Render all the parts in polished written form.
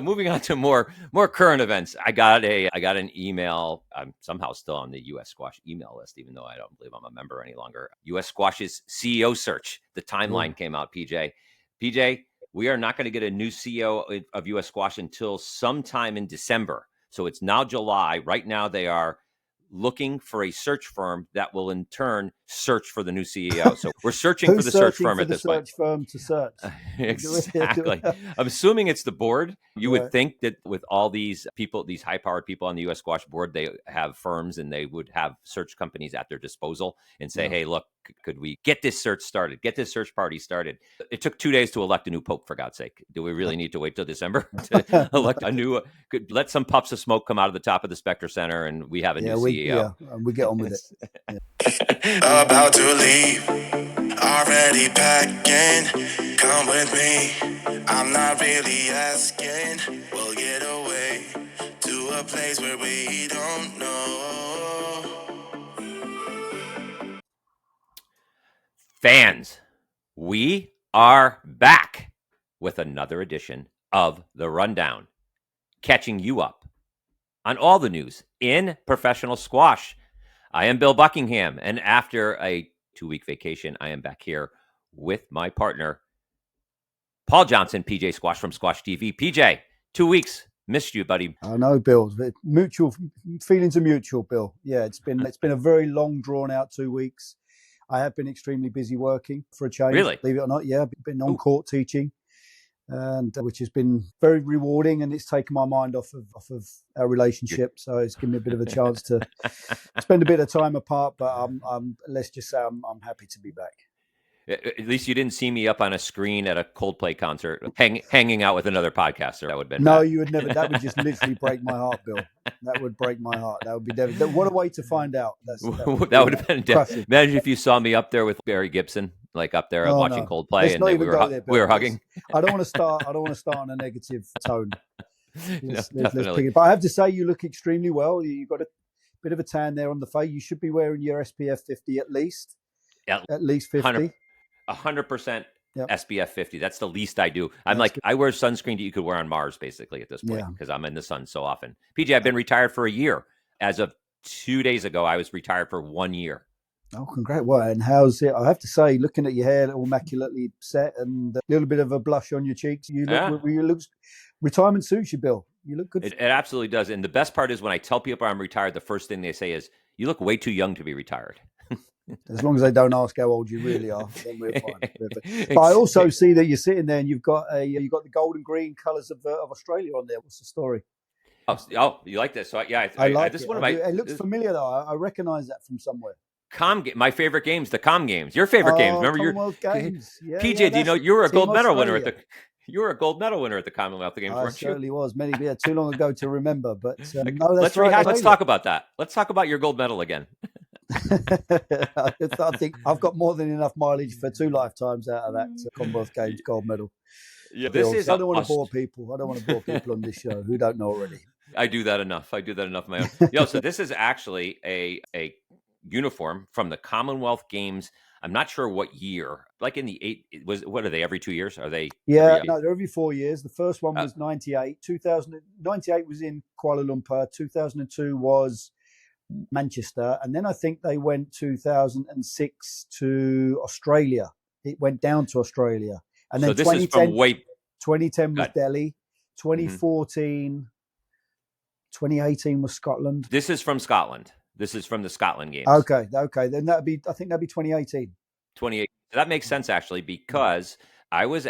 Moving on to more current events. I got an email. I'm somehow still on the U.S. Squash email list, even though I don't believe I'm a member any longer. U.S. Squash's CEO search. The timeline came out. PJ, we are not going to get a new CEO of U.S. Squash until sometime in December. So it's now July. Right now they are looking for a search firm that will in turn search for the new CEO. So we're searching for the search firm at this point. Search firm to search. Exactly. I'm assuming it's the board. You would think that with all these people, these high-powered people on the U.S. Squash board, they have firms and they would have search companies at their disposal and say, hey, look, could we get this search started, get this search party started? It took 2 days to elect a new pope, for God's sake. Do we really need to wait till December to elect a new, let some puffs of smoke come out of the top of the Spectre Center and we have a new CEO? Yeah, we get on with it. About to leave, already packing. Come with me, I'm not really asking. We'll get away to a place where we don't know. Fans, we are back with another edition of The Rundown, catching you up on all the news in professional squash. I am Bill Buckingham, and after a 2-week vacation, I am back here with my partner, Paul Johnson, PJ Squash from Squash TV. PJ, 2 weeks. Missed you, buddy. I know, Bill. Mutual feelings are mutual, Bill. Yeah, it's been a very long, drawn out 2 weeks. I have been extremely busy working for a change. Really? Believe it or not, yeah. I've been on court teaching, and which has been very rewarding, and it's taken my mind off of our relationship. So it's given me a bit of a chance to spend a bit of time apart. But let's just say I'm happy to be back. At least you didn't see me up on a screen at a Coldplay concert, hanging out with another podcaster. That would have been no, bad. You would never. That would just literally break my heart, Bill. That would break my heart. That would be devastating. What a way to find out. That would have been devastating. Imagine if you saw me up there with Barry Gibson, like up there watching Coldplay, and we were hugging. I don't want to start. I don't want to start on a negative tone. Definitely. But I have to say, you look extremely well. You've got a bit of a tan there on the face. You should be wearing your SPF 50 at least. Yeah, at least 50. 100% SPF 50. That's the least I do. I wear sunscreen that you could wear on Mars, basically, at this point, because I'm in the sun so often. PJ, I've been retired for a year. As of 2 days ago, I was retired for 1 year. Oh, congrats. Well, and how's it? I have to say, looking at your hair all immaculately set and a little bit of a blush on your cheeks, you look retirement suits you, Bill. You look good. It absolutely does. And the best part is when I tell people I'm retired, the first thing they say is, you look way too young to be retired. As long as they don't ask how old you really are, then we're fine. But I also see that you're sitting there and you've got the gold and green colours of Australia on there. What's the story? Oh, you like this? So I just want to. It looks familiar though. I recognise that from somewhere. My favorite games, the Com games. Your favorite games. Remember your games. Yeah, PJ? Do you know you were a gold medal winner at the? You were a gold medal winner at the Commonwealth Games, weren't you? I certainly was. Too long ago to remember. But no, let's talk about that. Let's talk about your gold medal again. I think I've got more than enough mileage for 2 lifetimes out of that Commonwealth Games gold medal. Yeah, I don't want to bore people. I don't want to bore people on this show who don't know already. I do that enough. On my own. So this is actually a uniform from the Commonwealth Games. I'm not sure what year. Like in the what are they, every 2 years? Are they? Yeah, no, they're every 4 years. The first one was 98. 98 was in Kuala Lumpur. 2002 was Manchester, and then I think they went 2006 to Australia. It went down to Australia, and then 2010 was Delhi. 2014, 2018 was Scotland. This is from Scotland. This is from the Scotland Games. Okay. Then that'd be 2018. 2018. That makes sense actually, because I was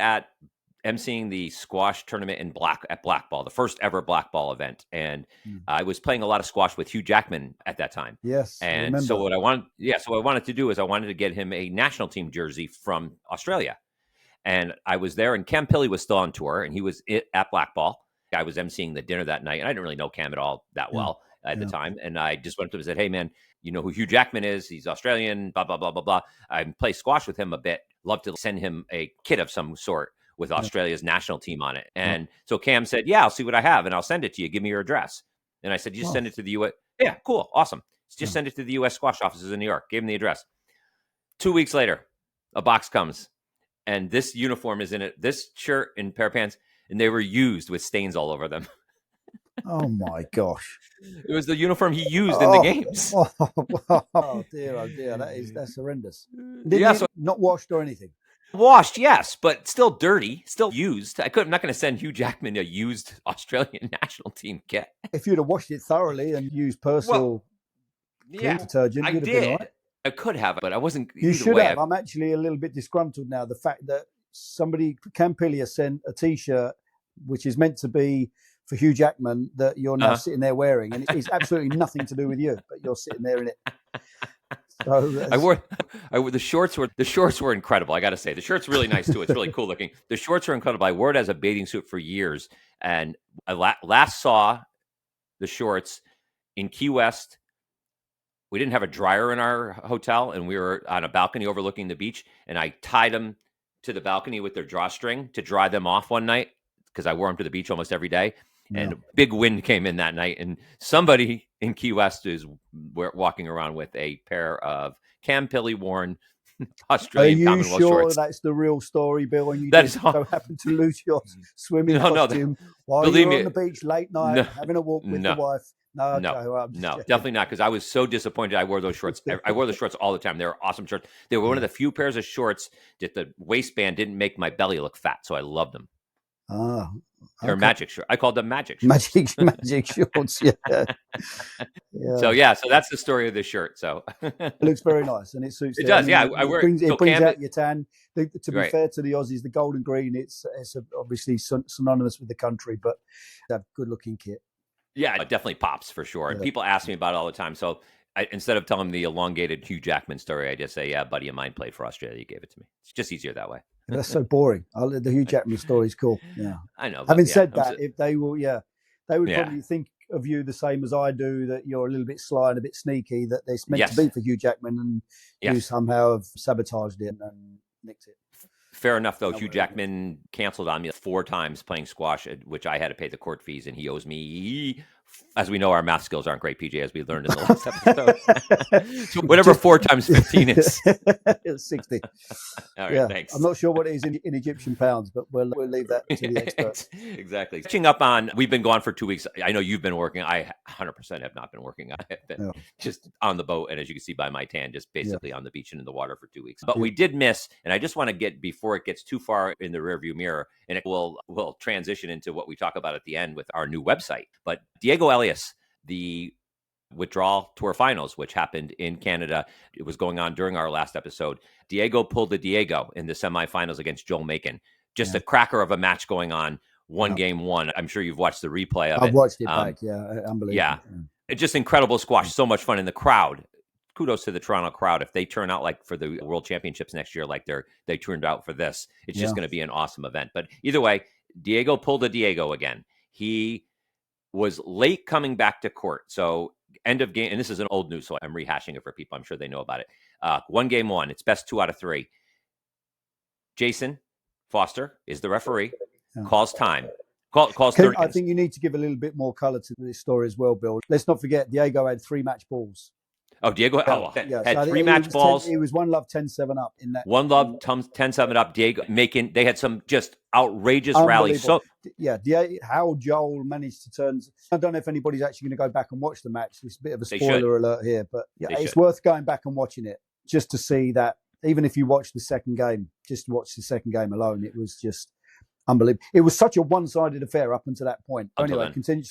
emceeing the squash tournament at Blackball, the first ever Blackball event, and I was playing a lot of squash with Hugh Jackman at that time. Yes, and so what I wanted to do is I wanted to get him a national team jersey from Australia, and I was there, and Cam Pilley was still on tour, and he was at Blackball. I was emceeing the dinner that night, and I didn't really know Cam at all that well at the time, and I just went up to him and said, "Hey, man, you know who Hugh Jackman is? He's Australian, blah, blah, blah, blah, blah. I play squash with him a bit. Love to send him a kit of some sort with Australia's national team on it." And so Cam said, "Yeah, I'll see what I have, and I'll send it to you. Give me your address." And I said, "You just send it to the U.S." "Yeah, cool, awesome. Just send it to the U.S. squash offices in New York." Gave him the address. 2 weeks later, a box comes, and this uniform is in it, this shirt and pair of pants, and they were used with stains all over them. Oh my gosh! It was the uniform he used in the games. Oh dear! That's horrendous. Not washed or anything. Washed, yes, but still dirty, still used. I'm not going to send Hugh Jackman a used Australian national team kit. If you'd have washed it thoroughly and used personal clean detergent, you'd have been all right. I could have, but I wasn't. You should have. I'm actually a little bit disgruntled now. The fact that Campilia sent a T-shirt which is meant to be for Hugh Jackman that you're now sitting there wearing, and it's absolutely nothing to do with you, but you're sitting there in it. So I wore the shorts were incredible. I got to say, the shirt's really nice too. It's really cool looking. The shorts are incredible. I wore it as a bathing suit for years, and I last saw the shorts in Key West. We didn't have a dryer in our hotel, and we were on a balcony overlooking the beach, and I tied them to the balcony with their drawstring to dry them off one night because I wore them to the beach almost every day. And a big wind came in that night, and somebody in Key West is walking around with a pair of Campilli worn Australian Commonwealth shorts. Are you sure that's the real story, Bill? And you just so happen to lose your swimming costume while you're on the beach late night having a walk with the wife? No, definitely not. Because I was so disappointed. I wore those shorts. I wore those shorts all the time. They were awesome shorts. They were one of the few pairs of shorts that the waistband didn't make my belly look fat, so I loved them. They're magic shorts. I called them magic shorts. Magic shorts, yeah. So that's the story of this shirt. So it looks very nice, and it suits. It does, I wear it. It brings out your tan. To be fair to the Aussies, the gold and green, it's obviously synonymous with the country, but they have good-looking kit. Yeah, it definitely pops for sure. And people ask me about it all the time. So instead of telling the elongated Hugh Jackman story, I just say, yeah, a buddy of mine played for Australia. He gave it to me. It's just easier that way. That's so boring. The Hugh Jackman story is cool. Yeah, I know. Having said that, if they will, they would probably think of you the same as I do, that you're a little bit sly and a bit sneaky, that it's meant to be for Hugh Jackman, and you somehow have sabotaged it and nicked it. Fair enough, though. Hugh Jackman canceled on me 4 times playing squash, which I had to pay the court fees, and he owes me. As we know, our math skills aren't great, PJ, as we learned in the last episode. So whatever 4 times 15 is. 60. All right, thanks. I'm not sure what it is in Egyptian pounds, but we'll leave that to the experts. Exactly. Catching up on, we've been gone for 2 weeks. I know you've been working. I 100% have not been working. I have been just on the boat, and as you can see by my tan, just basically on the beach and in the water for 2 weeks. But we did miss, and I just want to get, before it gets too far in the rearview mirror, and it will transition into what we talk about at the end with our new website. But Diego Elias, the withdrawal tour finals, which happened in Canada, it was going on during our last episode. Diego pulled the Diego in the semifinals against Joel Macon. Just a cracker of a match going on. Game one. I'm sure you've watched the replay of it. I've watched it back. Unbelievable. Yeah. Just incredible squash. So much fun in the crowd. Kudos to the Toronto crowd. If they turn out like for the World Championships next year, like they turned out for this, it's just going to be an awesome event. But either way, Diego pulled the Diego again. He was late coming back to court. So end of game, and this is an old news, so I'm rehashing it for people. I'm sure they know about it. 1 1. It's best 2 out of 3. Jason Foster is the referee. Calls time. Calls 30. I think you need to give a little bit more color to this story as well, Bill. Let's not forget Diego had 3 match balls. Oh, Diego had 3 match balls. It was 1-love, 10-7 up in that. 1-love, 10-7 up. Diego making. They had some just outrageous rallies. So how Joel managed to turn. I don't know if anybody's actually going to go back and watch the match. It's a bit of a spoiler alert here, but it's worth going back and watching it just to see that. Even if you watch the second game, just watch the second game alone, it was just unbelievable. It was such a one-sided affair up until that point. Anyway, continue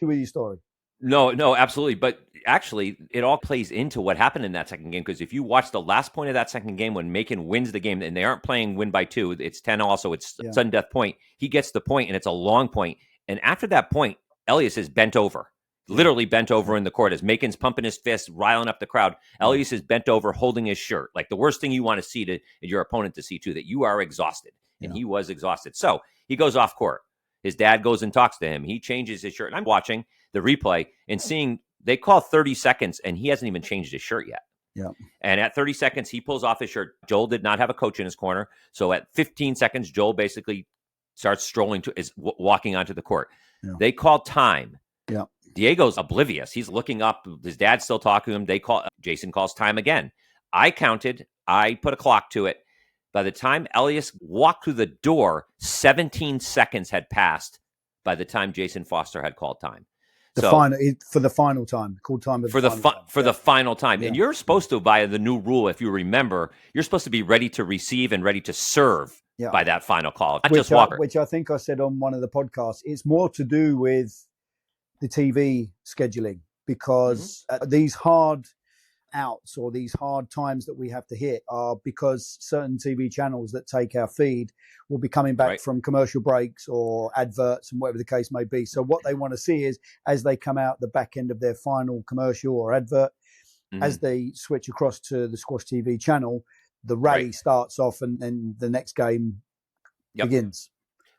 with your story. No, absolutely. But actually, it all plays into what happened in that second game. Because if you watch the last point of that second game, when Macon wins the game, and they aren't playing win by 2, it's 10 also, it's sudden death point. He gets the point, and it's a long point. And after that point, Elias is bent over, literally bent over in the court as Macon's pumping his fist, riling up the crowd. Elias is bent over, holding his shirt. Like the worst thing you want to see to your opponent to see, too, that you are exhausted. And he was exhausted. So he goes off court. His dad goes and talks to him. He changes his shirt. And I'm watching the replay and seeing they call 30 seconds and he hasn't even changed his shirt yet. Yeah. And at 30 seconds, he pulls off his shirt. Joel did not have a coach in his corner. So at 15 seconds, Joel basically starts walking onto the court. Yeah. They call time. Yeah. Diego's oblivious. He's looking up. His dad's still talking to him. Jason calls time again. I counted. I put a clock to it. By the time Elias walked through the door, 17 seconds had passed by the time Jason Foster had called time. For the final time, called time for the final time. And you're supposed to, by the new rule, if you remember, you're supposed to be ready to receive and ready to serve by that final call. Not just Walker. Which I think I said on one of the podcasts. It's more to do with the TV scheduling, because these hard outs or these hard times that we have to hit are because certain TV channels that take our feed will be coming back from commercial breaks or adverts and whatever the case may be. So what they want to see is, as they come out the back end of their final commercial or advert, as they switch across to the Squash TV channel, the rally starts off and then the next game begins.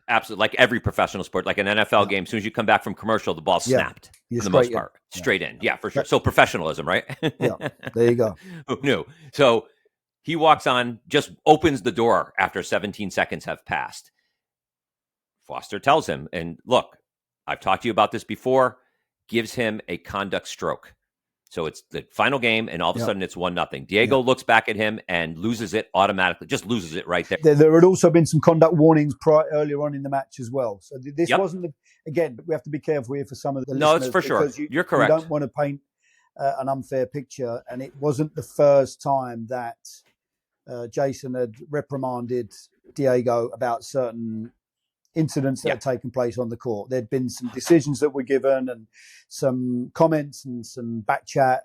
Absolutely. Like every professional sport, like an NFL game, as soon as you come back from commercial, the ball's snapped for the most part. Straight in. Yeah, for sure. So professionalism, right? Yeah, there you go. Who knew? So he walks on, just opens the door after 17 seconds have passed. Foster tells him, and look, I've talked to you about this before, gives him a conduct stroke. So it's the final game, and all of a sudden it's 1-0. Diego looks back at him and loses it automatically, just loses it right there. There had also been some conduct warnings earlier on in the match as well. So this wasn't, again, we have to be careful here for some of the listeners. No, it's for sure. You're correct. You don't want to paint an unfair picture, and it wasn't the first time that Jason had reprimanded Diego about certain incidents that had taken place on the court. There'd been some decisions that were given and some comments and some back chat,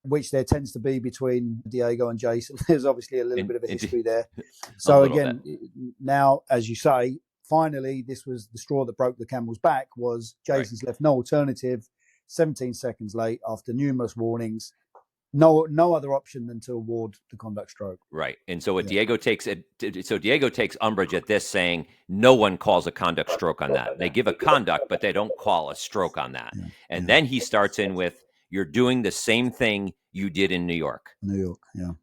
which there tends to be between Diego and Jason. There's obviously a little bit of a history there. So again, now, as you say, finally, this was the straw that broke the camel's back, was Jason's left no alternative, 17 seconds late after numerous warnings. No other option than to award the conduct stroke. Right. And so what Diego takes umbrage at this, saying no one calls a conduct stroke on that. They give a conduct, but they don't call a stroke on that. Yeah. And then he starts in with, you're doing the same thing you did in New York.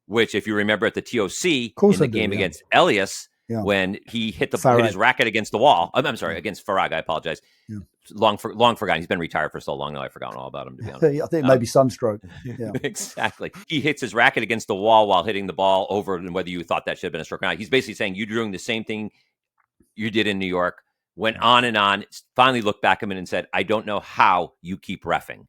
Which, if you remember at the TOC in the game against Elias, when he hit his racket against the wall. I'm sorry, against Farag. I apologize. Yeah. Long forgotten. He's been retired for so long now. I've forgotten all about him, to be honest. I think maybe sunstroke. Yeah. Exactly. He hits his racket against the wall while hitting the ball over, and whether you thought that should have been a stroke or not. He's basically saying you're doing the same thing you did in New York. Went on and on. Finally looked back at him and said, I don't know how you keep reffing.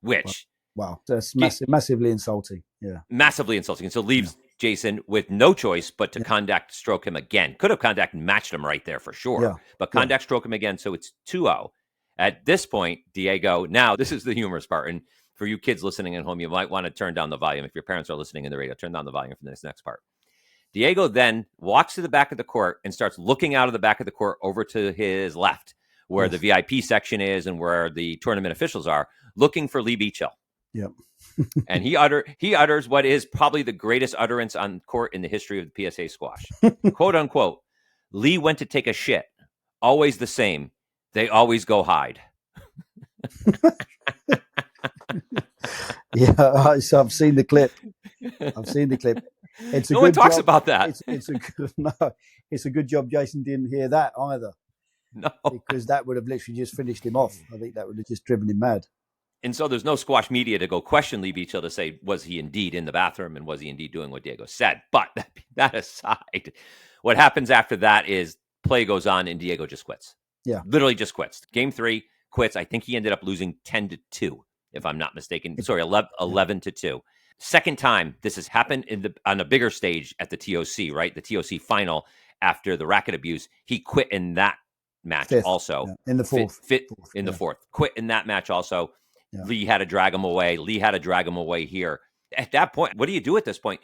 Which... Wow. That's massively insulting. Yeah. Massively insulting. And so leaves Jason with no choice but to conduct stroke him again. Could have conduct matched him right there for sure. Yeah. But conduct stroke him again. So it's 2-0. At this point, Diego, now this is the humorous part. And for you kids listening at home, you might want to turn down the volume. If your parents are listening in the radio, turn down the volume for this next part. Diego then walks to the back of the court and starts looking out of the back of the court over to his left, where the VIP section is and where the tournament officials are, looking for Lee Beachill. Yep. And he utters what is probably the greatest utterance on court in the history of the PSA squash. Quote unquote, Lee went to take a shit. Always the same. They always go hide. So I've seen the clip. No one talks about that. It's a good job Jason didn't hear that either. No. Because that would have literally just finished him off. I think that would have just driven him mad. And so there's no squash media to go question Lee Beachill to say, was he indeed in the bathroom and was he indeed doing what Diego said? But that aside, what happens after that is play goes on and Diego just quits. Yeah. Literally just quits. Game 3, quits. I think he ended up losing 10-2, if I'm not mistaken. Sorry, 11-2. Second time this has happened on a bigger stage at the TOC, right? The TOC final after the racket abuse. He quit in that match also. Yeah. In the fourth. In the fourth. Quit in that match also. Yeah. Lee had to drag him away. Lee had to drag him away here. At that point, what do you do at this point?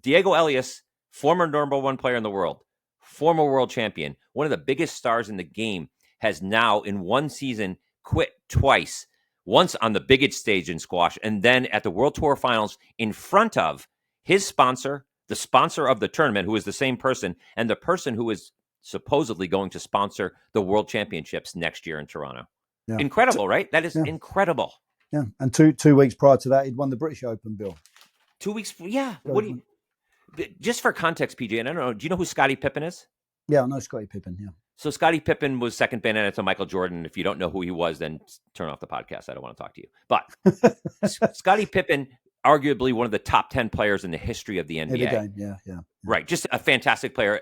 Diego Elias, former number 1 player in the world, former world champion, one of the biggest stars in the game, has now in one season quit twice. Once on the biggest stage in squash, and then at the World Tour Finals in front of his sponsor, the sponsor of the tournament, who is the same person, and the person who is supposedly going to sponsor the World Championships next year in Toronto. Yeah. Incredible, right? That is incredible. Yeah, and two weeks prior to that, he'd won the British Open, Bill. 2 weeks, yeah. What do you? Just for context, PJ, and I don't know, do you know who Scottie Pippen is? Yeah, I know Scottie Pippen, yeah. So Scottie Pippen was second banana to Michael Jordan. If you don't know who he was, then turn off the podcast. I don't want to talk to you. But Scottie Pippen arguably one of the top 10 players in the history of the NBA. Game. Yeah. Right. Just a fantastic player,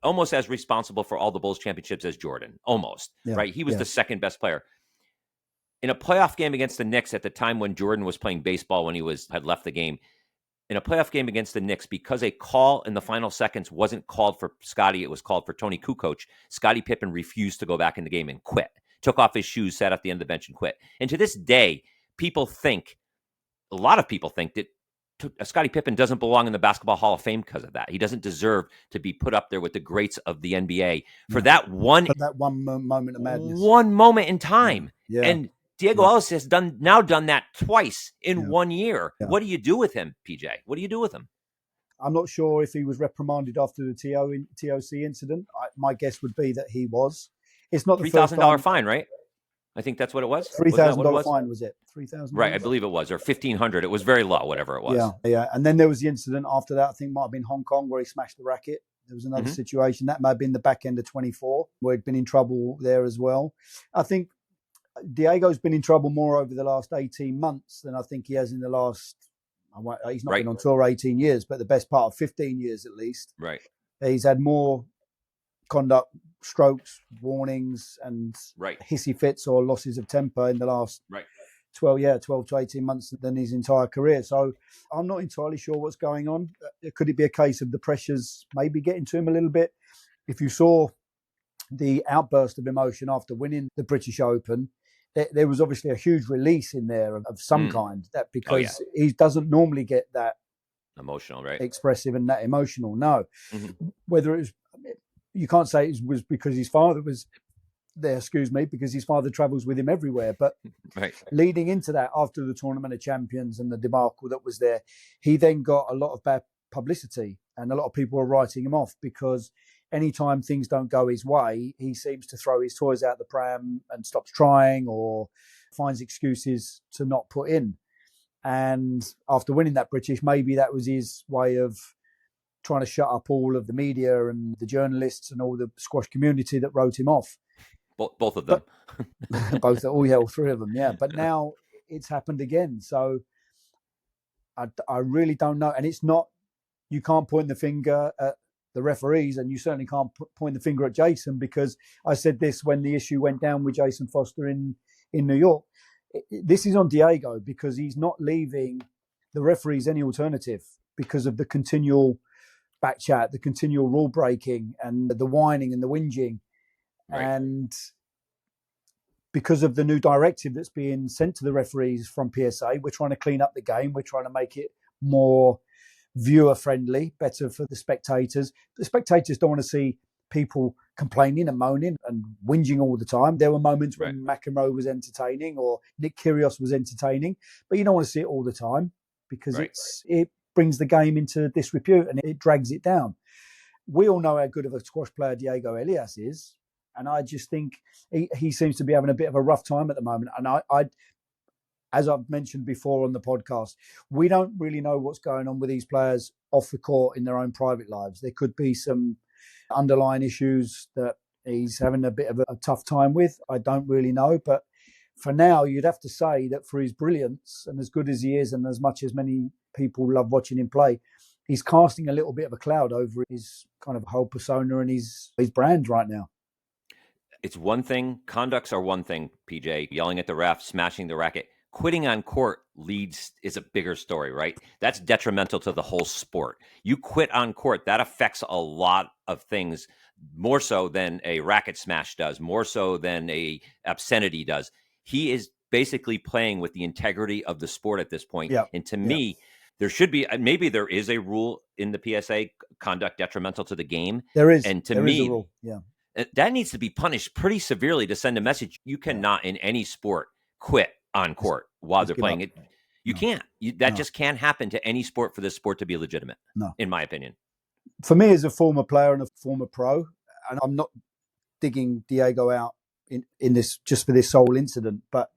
almost as responsible for all the Bulls championships as Jordan. Almost. Yeah. Right. He was the second best player. In a playoff game against the Knicks at the time when Jordan was playing baseball, when he had left the game, in a playoff game against the Knicks, because a call in the final seconds wasn't called for Scottie, it was called for Tony Kukoc, Scottie Pippen refused to go back in the game and quit. Took off his shoes, sat at the end of the bench and quit. And to this day, a lot of people think that Scottie Pippen doesn't belong in the Basketball Hall of Fame because of that. He doesn't deserve to be put up there with the greats of the NBA for that one moment of madness. One moment in time. Yeah. And Diego Ellis has now done that twice in 1 year. Yeah. What do you do with him, PJ? What do you do with him? I'm not sure if he was reprimanded after the TOC incident. My guess would be that he was. It's not the $3,000 fine, right? I think that's what it was. $3,000 fine, was it? $3,000. Right, I believe it was, or $1,500. It was very low, whatever it was. Yeah. And then there was the incident after that. I think it might have been Hong Kong where he smashed the racket. There was another situation that may have been the back end of 24 where he'd been in trouble there as well. I think Diego's been in trouble more over the last 18 months than I think he has in the last. He's not been on tour 18 years, but the best part of 15 years at least. Right. He's had more conduct strokes, warnings, and hissy fits or losses of temper in the last 12 to 18 months than his entire career. So I'm not entirely sure what's going on. Could it be a case of the pressures maybe getting to him a little bit? If you saw the outburst of emotion after winning the British Open, there was obviously a huge release in there of some kind, that because he doesn't normally get that emotional, right? Expressive and that emotional. No. Whether it was, you can't say it was because his father was there, because his father travels with him everywhere. But leading into that, after the Tournament of Champions and the debacle that was there, he then got a lot of bad publicity and a lot of people were writing him off because anytime things don't go his way, he seems to throw his toys out the pram and stops trying or finds excuses to not put in. And after winning that British, maybe that was his way of trying to shut up all of the media and the journalists and all the squash community that wrote him off. Both of them. All three of them, yeah. But now it's happened again. So I really don't know. And it's not, you can't point the finger at the referees, and you certainly can't point the finger at Jason, because I said this when the issue went down with Jason Foster in New York. This is on Diego because he's not leaving the referees any alternative because of the continual back chat, the continual rule breaking and the whining and the whinging. And because of the new directive that's being sent to the referees from PSA, we're trying to clean up the game. We're trying to make it more viewer friendly, better for the spectators. The spectators don't want to see people complaining and moaning and whinging all the time. There were moments when McEnroe was entertaining or Nick Kyrgios was entertaining, but you don't want to see it all the time because it brings the game into disrepute and it drags it down. We all know how good of a squash player Diego Elias is, and I just think he seems to be having a bit of a rough time at the moment. And I as I've mentioned before on the podcast, we don't really know what's going on with these players off the court in their own private lives. There could be some underlying issues that he's having a bit of a tough time with. I don't really know. But for now, you'd have to say that for his brilliance and as good as he is and as much as many people love watching him play, he's casting a little bit of a cloud over his kind of whole persona and his brand right now. It's one thing. Conducts are one thing, PJ. Yelling at the ref, smashing the racket. Quitting on court is a bigger story, right? That's detrimental to the whole sport. You quit on court, that affects a lot of things, more so than a racket smash does, more so than a obscenity does. He is basically playing with the integrity of the sport at this point. Yeah. And to me, there should be, maybe there is a rule in the PSA, conduct detrimental to the game. There is. And to there me, is a rule. That needs to be punished pretty severely to send a message. You cannot in any sport quit on court while they're playing it. You can't. That just can't happen to any sport for this sport to be legitimate, in my opinion. For me, as a former player and a former pro, and I'm not digging Diego out in this just for this sole incident, but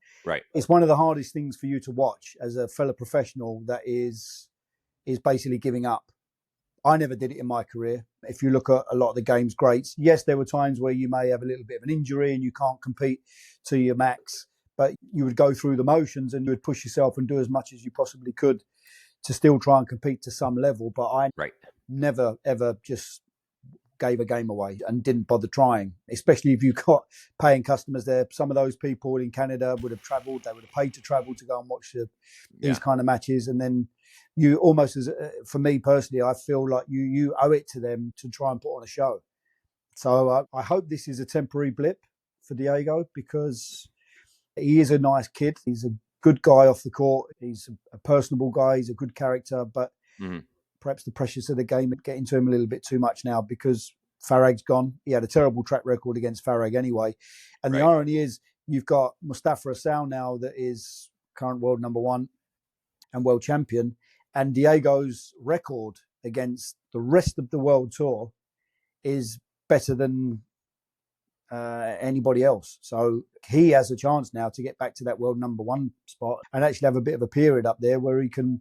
it's one of the hardest things for you to watch as a fellow professional that is basically giving up. I never did it in my career. If you look at a lot of the game's greats, yes, there were times where you may have a little bit of an injury and you can't compete to your max, but you would go through the motions and you would push yourself and do as much as you possibly could to still try and compete to some level. But I Right. never, ever just gave a game away and didn't bother trying, especially if you've got paying customers there. Some of those people in Canada would have travelled, they would have paid to travel to go and watch these kind of matches. And then you almost, for me personally, I feel like you owe it to them to try and put on a show. So I hope this is a temporary blip for Diego, because he is a nice kid. He's a good guy off the court. He's a personable guy. He's a good character, but perhaps the pressures of the game are getting to him a little bit too much now, because Farag's gone. He had a terrible track record against Farag anyway. And the irony is you've got Mustafa Asal now, that is current world number one and world champion. And Diego's record against the rest of the world tour is better than anybody else. So he has a chance now to get back to that world number one spot and actually have a bit of a period up there where he can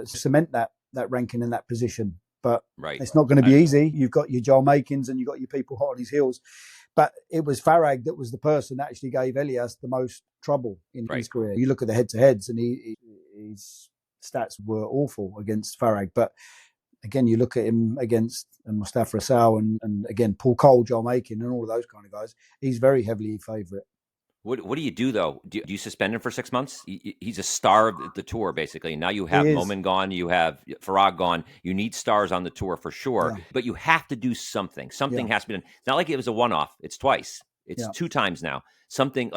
cement that ranking in that position. But it's not going to be easy. You've got your Joel Makins and you've got your people hot on his heels. But it was Farag that was the person that actually gave Elias the most trouble in his career. You look at the head-to-heads and his stats were awful against Farag. But again, you look at him against Mustafa Asal and again, Paul Cole, Joel Makin and all of those kind of guys. He's very heavily favourite. What do you do, though? Do you suspend him for 6 months? He's a star of the tour, basically. Now you have Momin gone, you have Farag gone. You need stars on the tour for sure, but you have to do something. Something has to be done. It's not like it was a one-off. It's twice. It's 2 times now. Something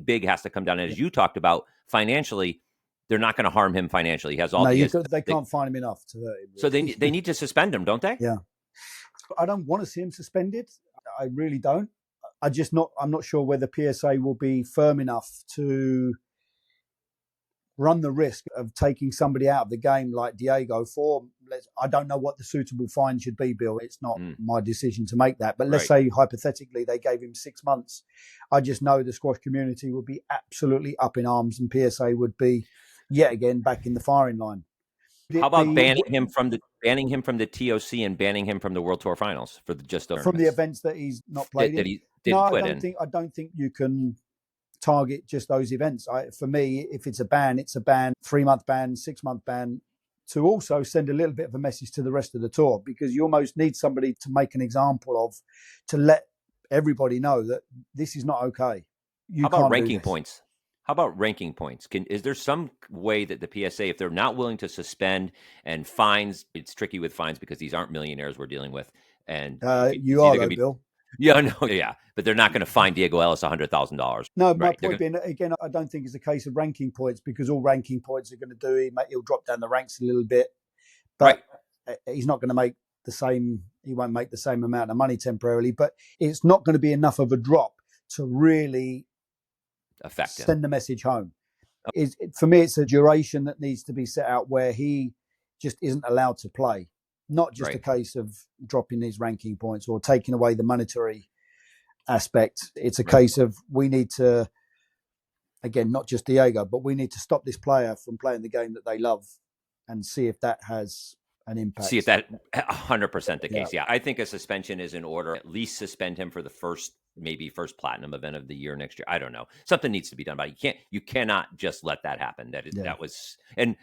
big has to come down. And as you talked about, financially, they're not going to harm him financially. He has all. They can't find him enough to hurt him. So they need to suspend him, don't they? Yeah. I don't want to see him suspended. I really don't. I'm not sure whether PSA will be firm enough to run the risk of taking somebody out of the game like Diego for. I don't know what the suitable fine should be, Bill. It's not my decision to make that. But let's say hypothetically they gave him 6 months. I just know the squash community would be absolutely up in arms, and PSA would be yet again back in the firing line. How about banning him from the TOC and banning him from the World Tour Finals for from the events that he's not played in? I don't think you can target just those events. For me, if it's a ban, 3-month ban, 6-month ban, to also send a little bit of a message to the rest of the tour, because you almost need somebody to make an example of, to let everybody know that this is not okay. How about ranking points? How about ranking points? Is there some way that the PSA, if they're not willing to suspend and fines, it's tricky with fines because these aren't millionaires we're dealing with. And you are, though, Bill. Yeah, no, yeah. But they're not going to fine Diego Ellis $100,000. No, my point being, again, I don't think it's a case of ranking points, because all ranking points are going to do, he'll drop down the ranks a little bit. But he's not going to make he won't make the same amount of money temporarily. But it's not going to be enough of a drop to really send the message home. For me, it's a duration that needs to be set out where he just isn't allowed to play. Not just a case of dropping these ranking points or taking away the monetary aspect. It's a case of, we need to, again, not just Diego, but we need to stop this player from playing the game that they love and see if that has an impact. See if that 100% the case. Yeah. I think a suspension is in order. At least suspend him for the first platinum event of the year next year. I don't know. Something needs to be done about it. You cannot just let that happen. That was, and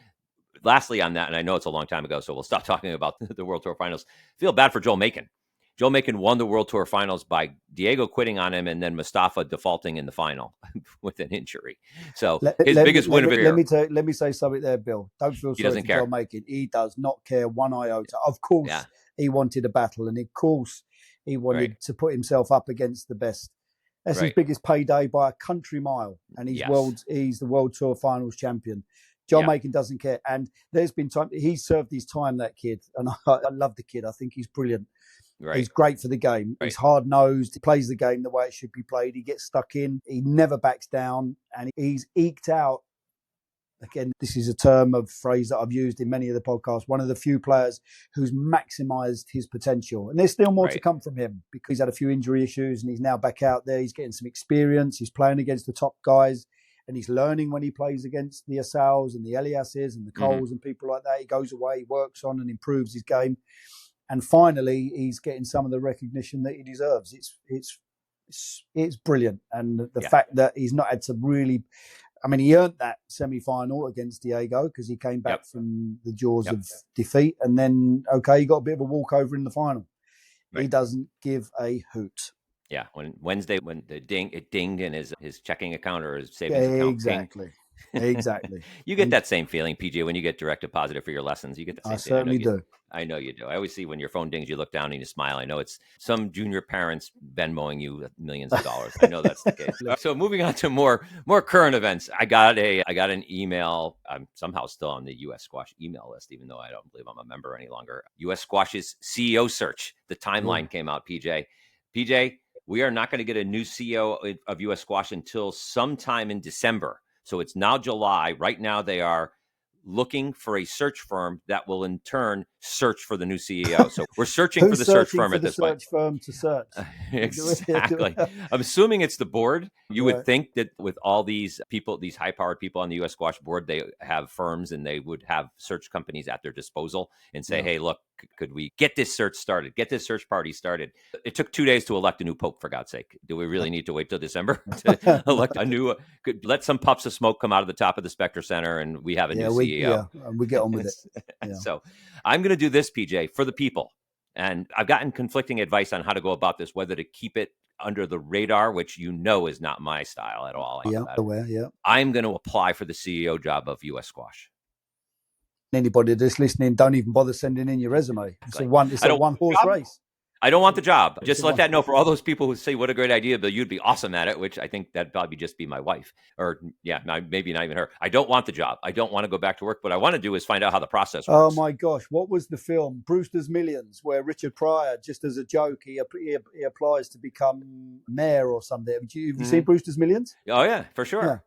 lastly on that, and I know it's a long time ago, so we'll stop talking about the World Tour Finals. Feel bad for Joel Makin. Joel Makin won the World Tour Finals by Diego quitting on him and then Mustafa defaulting in the final with an injury. So his biggest win of the year. Let me say something there, Bill. Don't feel sorry for Joel Makin. He does not care one iota. Of course, he wanted a battle, and of course, he wanted to put himself up against the best. That's his biggest payday by a country mile, and he's the World Tour Finals champion. Joel Makin doesn't care, and there's been time he served his time. That kid, and I love the kid. I think he's brilliant. He's great for the game. He's hard nosed. He plays the game the way it should be played. He gets stuck in. He never backs down, and he's eked out. Again, this is a phrase that I've used in many of the podcasts. One of the few players who's maximised his potential, and there's still more to come from him, because he's had a few injury issues, and he's now back out there. He's getting some experience. He's playing against the top guys. And he's learning when he plays against the Asals and the Eliases and the Coles and people like that. He goes away, he works on and improves his game. And finally, he's getting some of the recognition that he deserves. It's brilliant. And the fact that he's not had to really I mean, he earned that semi-final against Diego because he came back from the jaws of defeat, and then he got a bit of a walkover in the final. Right. He doesn't give a hoot. Yeah, when Wednesday, when it dinged in his checking account or his savings account. Exactly. Exactly. You get that same feeling, PJ, when you get direct deposited for your lessons. You get the same I certainly do. I know you do. I always see when your phone dings, you look down and you smile. I know it's some junior parents Venmoing you millions of dollars. I know that's the case. So moving on to more current events. I got an email. I'm somehow still on the U.S. Squash email list, even though I don't believe I'm a member any longer. U.S. Squash's CEO search. The timeline came out, PJ. PJ, we are not going to get a new CEO of U.S. Squash until sometime in December. So it's now July. Right now they are looking for a search firm that will in turn search for the new CEO. So we're searching for the search firm at this point. Search firm to search. Exactly. I'm assuming it's the board. You would think that with all these people, these high-powered people on the U.S. Squash board, they have firms and they would have search companies at their disposal and say, hey, look, could we get this search started, get this search party started? It took 2 days to elect a new pope, for God's sake. Do we really need to wait till December to elect a new, let some puffs of smoke come out of the top of the Spectre Center and we have a new CEO? We get on with it. Yeah. So I'm going to do this, PJ, for the people. And I've gotten conflicting advice on how to go about this, whether to keep it under the radar, which is not my style at all. I'm going to apply for the CEO job of U.S. Squash. Anybody that's listening, don't even bother sending in your resume. It's a one-horse race. I don't want the job. Just let that know for all those people who say, what a great idea, Bill, you'd be awesome at it, which I think that'd probably just be my wife. Or, maybe not even her. I don't want the job. I don't want to go back to work. What I want to do is find out how the process works. Oh, my gosh. What was the film? Brewster's Millions, where Richard Pryor, just as a joke, he applies to become mayor or something. Have you seen Brewster's Millions? Oh, yeah, for sure. Yeah.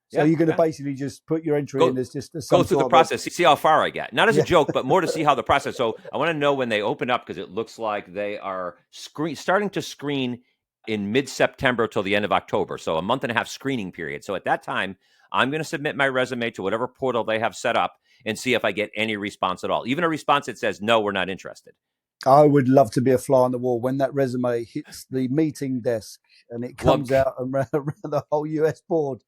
So you're going to basically just put your entry in as just go through the process, see how far I get. Not as a joke, but more to see how the process. So I want to know when they open up because it looks like they are starting to screen in mid-September till the end of October. So a month and a half screening period. So at that time, I'm going to submit my resume to whatever portal they have set up and see if I get any response at all. Even a response that says, no, we're not interested. I would love to be a fly on the wall when that resume hits the meeting desk and it comes out around the whole US board.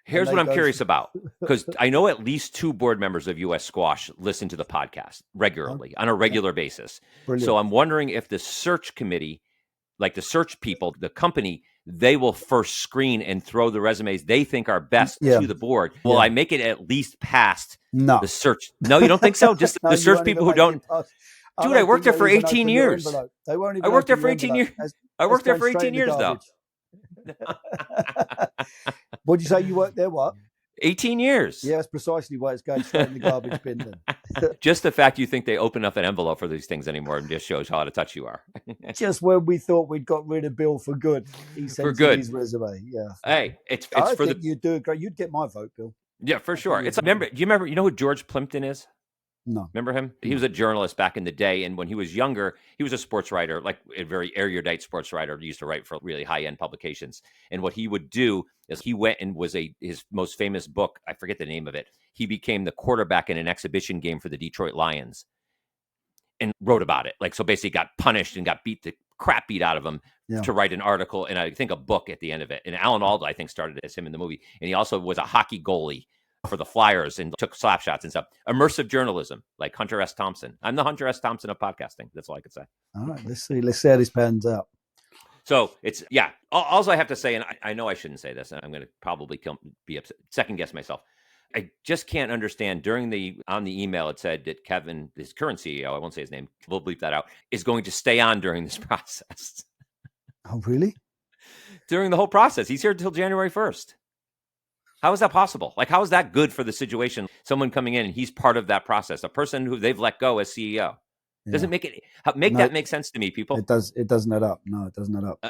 Here's what I'm curious about, because I know at least 2 board members of U.S. Squash listen to the podcast regularly on a regular basis. Brilliant. So I'm wondering if the search committee, like the search people, the company, they will first screen and throw the resumes they think are best to the board. Will I make it at least past the search? No, you don't think so? Just the search people who don't. Dude, I worked there for 18 years. I worked there for 18 years. I worked there for 18 years, though. What'd you say you worked there? What? 18 years. Yeah, that's precisely why it's going straight in the garbage bin then. Just the fact you think they open up an envelope for these things anymore just shows how out of touch you are. Just when we thought we'd got rid of Bill for good, he sent his resume. Yeah. Hey, it's for you'd do great. You'd get my vote, Bill. Yeah, for sure. Do you remember who George Plimpton is? No. Remember him? He was a journalist back in the day. And when he was younger, he was a sports writer, like a very erudite sports writer. He used to write for really high-end publications. And what he would do is he went and was his most famous book, I forget the name of it. He became the quarterback in an exhibition game for the Detroit Lions and wrote about it. So basically got punished and got the crap beat out of him to write an article and I think a book at the end of it. And Alan Alda, I think, started as him in the movie. And he also was a hockey goalie for the Flyers and took slap shots and stuff. Immersive journalism, like Hunter S. Thompson. I'm the Hunter S. Thompson of podcasting. That's all I could say. All right, let's see how this pans out. So it's, all I have to say, and I know I shouldn't say this, and I'm going to probably be upset, second guess myself. I just can't understand. On the email, it said that Kevin, his current CEO, I won't say his name, we'll bleep that out, is going to stay on during this process. Oh, really? During the whole process. He's here until January 1st. How is that possible? How is that good for the situation? Someone coming in and he's part of that process, a person who they've let go as CEO. Doesn't that make sense to me, people? It does. It doesn't add up. No, it doesn't add up.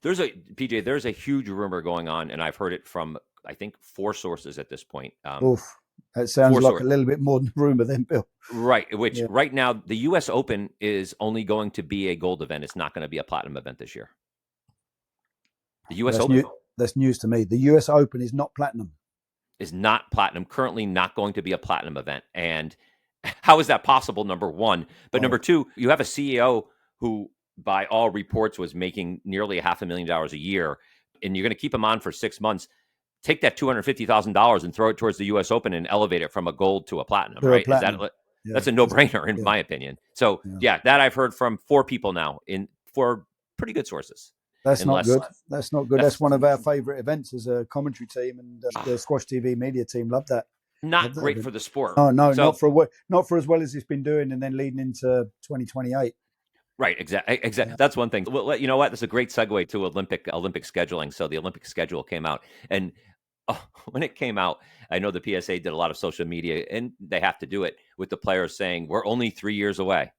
There's a huge rumor going on, and I've heard it from I think 4 sources at this point. That sounds like a little bit more than rumor, then, Bill. Right. Which right now the U.S. Open is only going to be a gold event. It's not going to be a platinum event this year. The U.S. Open. That's news to me. The U.S. Open is not platinum. Is not platinum, currently not going to be a platinum event. And how is that possible, number one? But number two, you have a CEO who, by all reports, was making nearly $500,000 a year, and you're going to keep him on for 6 months. take that $250,000 and throw it towards the U.S. Open and elevate it from a gold to a platinum, right? That's a no-brainer in my opinion. So that I've heard from 4 people now for pretty good sources. That's not good. That's not good. That's one of our favorite events as a commentary team, and the Squash TV media team love that. Not great for the sport. No, not for as well as it's been doing, and then leading into 2028. Right, exactly. Yeah. That's one thing. Well, you know what? That's a great segue to Olympic scheduling. So the Olympic schedule came out, and when it came out, I know the PSA did a lot of social media, and they have to do it with the players saying we're only 3 years away.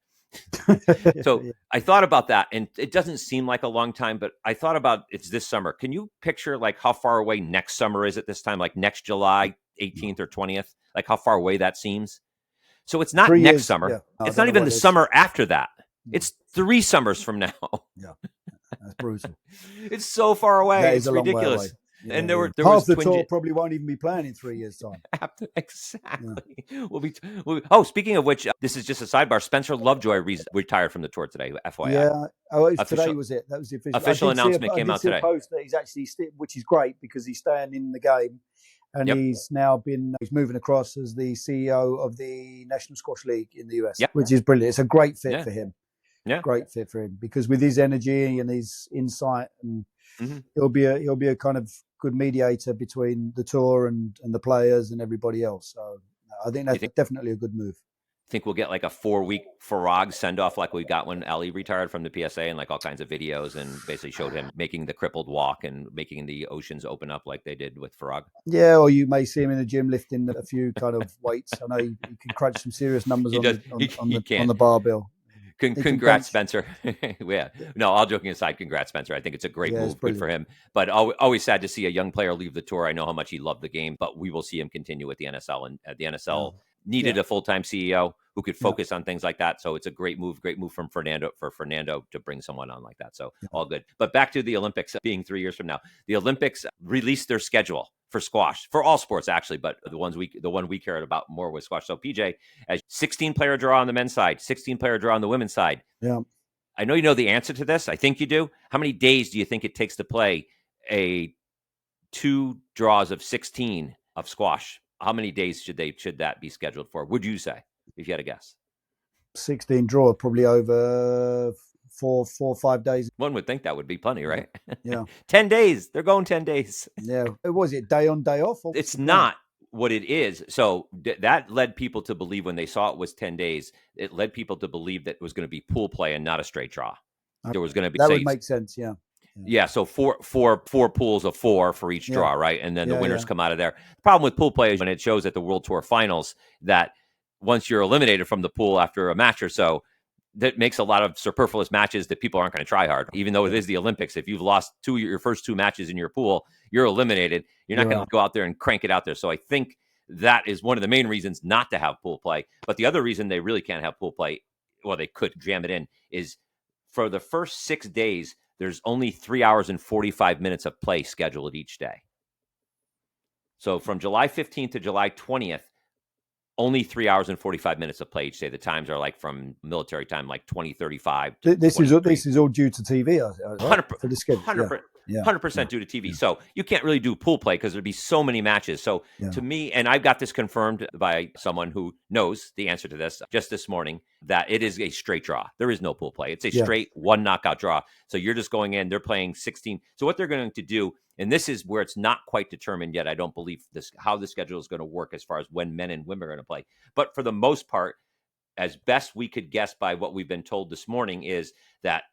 So I thought about that, and it doesn't seem like a long time, but I thought about it's this summer. Can you picture like how far away next summer is at this time? Like next July 18th or 20th? Like how far away that seems? So it's not next summer. Yeah. No, it's not even the summer after that. It's 3 summers from now. Yeah, that's brutal. It's so far away. That is it's ridiculous. Yeah, and there half the tour probably won't even be playing in 3 years' time. Exactly. Yeah. Speaking of which, this is just a sidebar. Spencer Lovejoy retired from the tour today. FYI. Yeah. Today was it? That was the official announcement came out today. I post that he's actually, which is great because he's staying in the game, and he's moving across as the CEO of the National Squash League in the US, which is brilliant. It's a great fit for him. Yeah, great fit for him because with his energy and his insight, and he'll be a kind of good mediator between the tour and the players and everybody else. So I think that's definitely a good move. Think we'll get like a 4-week Farag send off like we got when Ali retired from the PSA, and like all kinds of videos, and basically showed him making the crippled walk and making the oceans open up like they did with Farag. Yeah, or you may see him in the gym lifting a few kind of weights. I know you can crunch some serious numbers on the barbell. Congrats, Spencer. Yeah. No, all joking aside, congrats, Spencer. I think it's a great move. Good for him. But always sad to see a young player leave the tour. I know how much he loved the game, but we will see him continue with the NSL. And the NSL needed a full-time CEO who could focus on things like that. So it's a great move from Fernando to bring someone on like that. So all good. But back to the Olympics being 3 years from now. The Olympics released their schedule for squash, for all sports actually, but the one we cared about more was squash. So PJ, as 16-player draw on the men's side, 16-player draw on the women's side. Yeah. I know you know the answer to this. I think you do. How many days do you think it takes to play 2 draws of 16 of squash? How many days should that be scheduled for? Would you say, if you had a guess? 16 draw, probably over 4 or 5 days. One would think that would be plenty, right? Yeah. 10 days. They're going 10 days. Yeah. Was it day on, day off? It's not what it is. So that led people to believe when they saw it was 10 days, it led people to believe that it was going to be pool play and not a straight draw. Okay. There was going to be that would make sense. Yeah. Yeah, so four pools of 4 for each draw, right? And then the winners come out of there. The problem with pool play is when it shows at the World Tour Finals that once you're eliminated from the pool after a match or so, that makes a lot of superfluous matches that people aren't going to try hard. Even though it is the Olympics, if you've lost your first 2 matches in your pool, you're eliminated. You're not going to go out there and crank it out there. So I think that is one of the main reasons not to have pool play. But the other reason they really can't have pool play, well, they could jam it in, is for the first 6 days, there's only 3 hours and 45 minutes of play scheduled each day. So from July 15th to July 20th, only 3 hours and 45 minutes of play each day. The times are like from military time, like 20:35. This is all due to TV. 100% due to TV. Yeah. So you can't really do pool play because there'd be so many matches. So to me, and I've got this confirmed by someone who knows the answer to this just this morning, that it is a straight draw. There is no pool play. It's a straight 1 knockout draw. So you're just going in, they're playing 16. So what they're going to do, and this is where it's not quite determined yet, I don't believe how the schedule is going to work as far as when men and women are going to play. But for the most part, as best we could guess by what we've been told this morning, is that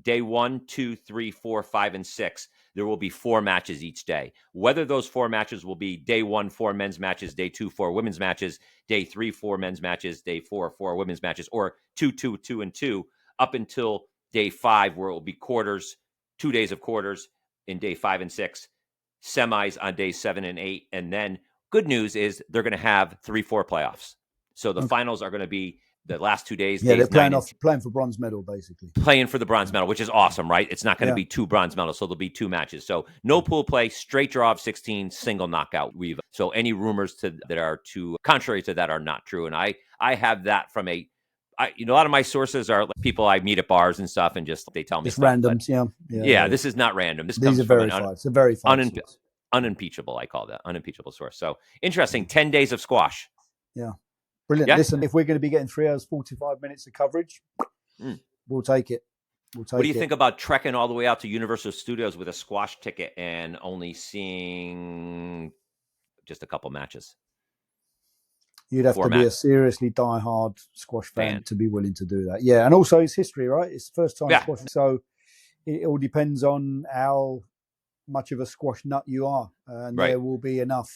day 1, 2, 3, 4, 5, and 6, there will be 4 matches each day. Whether those 4 matches will be day 1, 4 men's matches, day 2, 4 women's matches, day 3, 4 men's matches, day 4, 4 women's matches, or 2, 2, 2, and 2, up until day 5, where it will be quarters, 2 days of quarters in day 5 and 6, semis on day 7 and 8, and then good news is they're going to have 3-4 playoffs. So the finals are going to be the last 2 days. Yeah, they're playing for bronze medal, basically. Playing for the bronze medal, which is awesome, right? It's not going to be 2 bronze medals, so there'll be 2 matches. So no pool play, straight draw of 16, single knockout. So any rumors that are contrary to that are not true. And I have that from a lot of my sources are people I meet at bars and stuff, and just they tell me it's randoms. Yeah, this is not random. These are verified. It's a verified source. unimpeachable. I call that unimpeachable source. So interesting. 10 days of squash. Yeah. Brilliant. Yeah. Listen, if we're going to be getting 3 hours, 45 minutes of coverage, we'll take it. What do you think about trekking all the way out to Universal Studios with a squash ticket and only seeing just a couple matches? You'd have to be a seriously die-hard squash fan to be willing to do that. Yeah, and also it's history, right? It's the first time squash. So it all depends on how much of a squash nut you are. And there will be enough,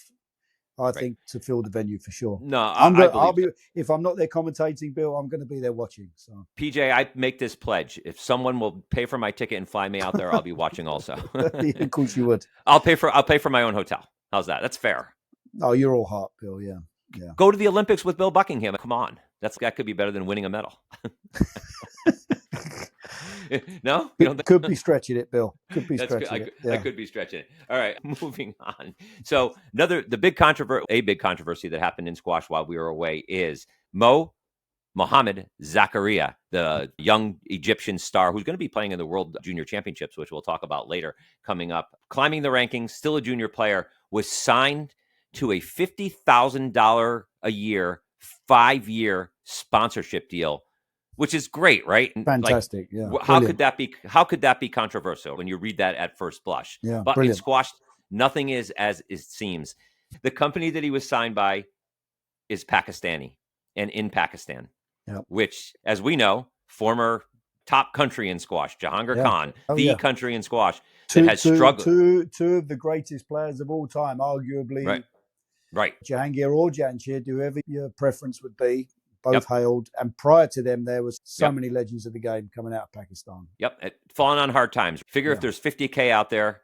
I think, to fill the venue for sure. No, I'll be, if I'm not there commentating, Bill, I'm going to be there watching. So PJ, I make this pledge: if someone will pay for my ticket and fly me out there, I'll be watching also. Of course, you would. I'll pay for my own hotel. How's that? That's fair. Oh, you're all heart, Bill. Yeah. Go to the Olympics with Bill Buckingham. Come on, that could be better than winning a medal. No, could be stretching it, Bill. Could be stretching it. I could be stretching it. All right, moving on. So a big controversy that happened in squash while we were away is Mohamed Zakaria, the young Egyptian star who's going to be playing in the World Junior Championships, which we'll talk about later coming up. Climbing the rankings, still a junior player, was signed to a $50,000 a year, 5-year sponsorship deal, which is great, right? Fantastic. Yeah. How could that be? How could that be controversial when you read that at first blush? Yeah. But in squash, nothing is as it seems. The company that he was signed by is Pakistani and in Pakistan, which, as we know, former top country in squash, Jahangir Khan, country in squash that has struggled. Two of the greatest players of all time, arguably. Right. Jahangir or Jamshid, whoever your preference would be, both hailed. And prior to them, there was so many legends of the game coming out of Pakistan. Yep. Falling on hard times. Figure if there's 50K out there,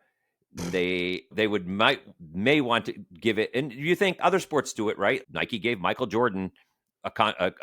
they may want to give it. And you think other sports do it, right? Nike gave Michael Jordan a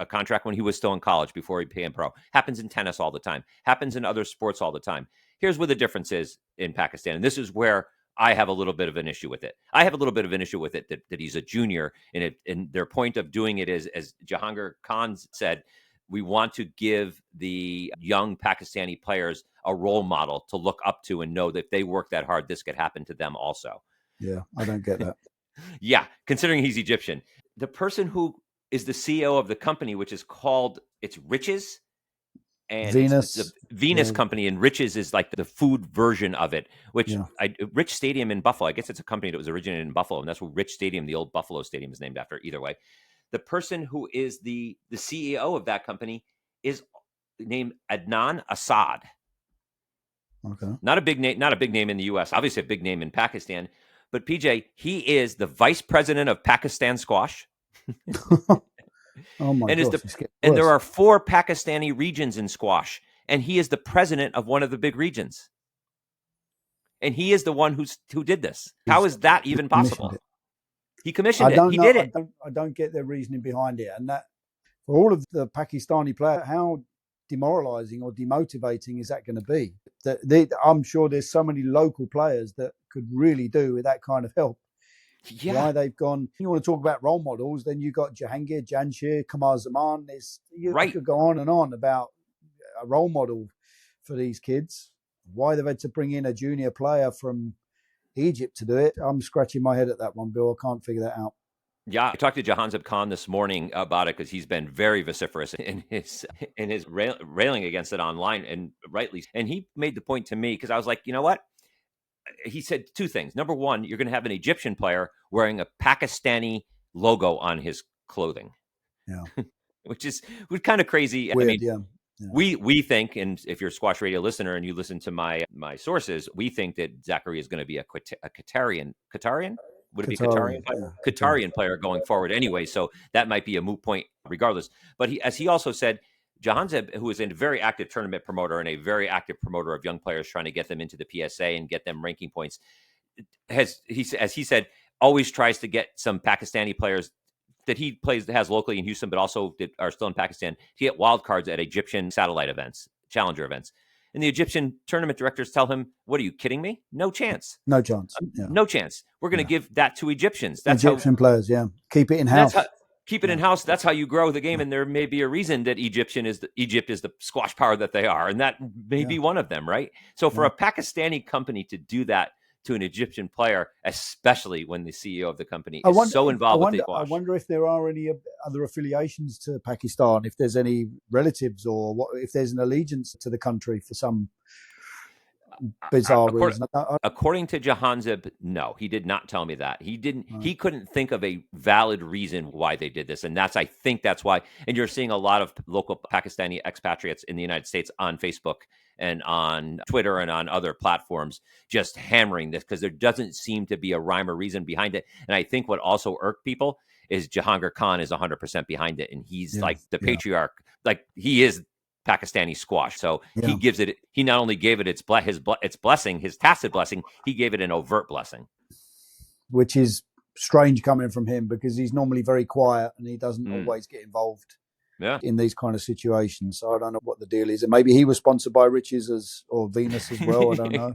contract when he was still in college before he became pro. Happens in tennis all the time. Happens in other sports all the time. Here's where the difference is in Pakistan. And this is where I have a little bit of an issue with it. I have a little bit of an issue with it that he's a junior, and their point of doing it is, as Jahangir Khan said, we want to give the young Pakistani players a role model to look up to and know that if they work that hard, this could happen to them also. Yeah, I don't get that. Yeah, considering he's Egyptian. The person who is the CEO of the company, which is called, it's Riches, and Venus. It's a Venus company, and Riches is like the food version of it, which Rich Stadium in Buffalo, I guess it's a company that was originated in Buffalo, and that's what Rich Stadium, the old Buffalo Stadium, is named after. Either way, the person who is the CEO of that company is named Adnan Assad. Okay. Not a big name in the US, obviously a big name in Pakistan, but PJ, he is the vice president of Pakistan squash. Oh my gosh. And there are 4 Pakistani regions in squash, and he is the president of one of the big regions. And he is the one who did this. How is that even possible? He commissioned it. He did it. I don't get their reasoning behind it. And that, for all of the Pakistani players, how demoralizing or demotivating is that going to be? I'm sure there's so many local players that could really do with that kind of help. Yeah. Why they've gone. You want to talk about role models, then you got Jahangir, Jamshid, Kamar Zaman. I could go on and on about a role model for these kids. Why they've had to bring in a junior player from Egypt to do it, I'm scratching my head at that one, Bill. I can't figure that out. Yeah, I talked to Jahangir Khan this morning about it because he's been very vociferous in his railing against it online, and rightly. And he made the point to me because I was like, you know what? He said 2 things. Number one, you're going to have an Egyptian player wearing a Pakistani logo on his clothing. Yeah. which is kind of crazy. Weird, I mean, we think, and if you're a Squash Radio listener and you listen to my sources, we think that Zachary is going to be a Qatarian. Would it be Qatarian? Yeah. Qatarian player going forward anyway. So that might be a moot point regardless. But as he also said, Jahangir, who is a very active tournament promoter and a very active promoter of young players trying to get them into the PSA and get them ranking points, as he said, always tries to get some Pakistani players that he has locally in Houston, but also that are still in Pakistan, to get wild cards at Egyptian satellite events, challenger events. And the Egyptian tournament directors tell him, "What are you kidding me? No chance. No chance. Yeah. No chance. We're going to give that to Egyptians. That's Egyptian players. Yeah, keep it in house. Keep it in house. That's how you grow the game. And there may be a reason that Egypt is the squash power that they are, and that may be one of them, right? So for a Pakistani company to do that to an Egyptian player, especially when the CEO of the company is so involved with the squash. I wonder if there are any other affiliations to Pakistan, if there's any relatives or if there's an allegiance to the country for some bizarre reason. According to Jahanzeb, no, he did not tell me that. He didn't. Right. He couldn't think of a valid reason why they did this, and I think that's why. And you're seeing a lot of local Pakistani expatriates in the United States on Facebook and on Twitter and on other platforms just hammering this because there doesn't seem to be a rhyme or reason behind it. And I think what also irked people is Jahangir Khan is 100% behind it, and he's like the patriarch, like he is Pakistani squash. So he gives it. He not only gave it its blessing, his tacit blessing, he gave it an overt blessing, which is strange coming from him because he's normally very quiet and he doesn't always get involved in these kind of situations. So I don't know what the deal is. And maybe he was sponsored by Riches or Venus as well. I don't know.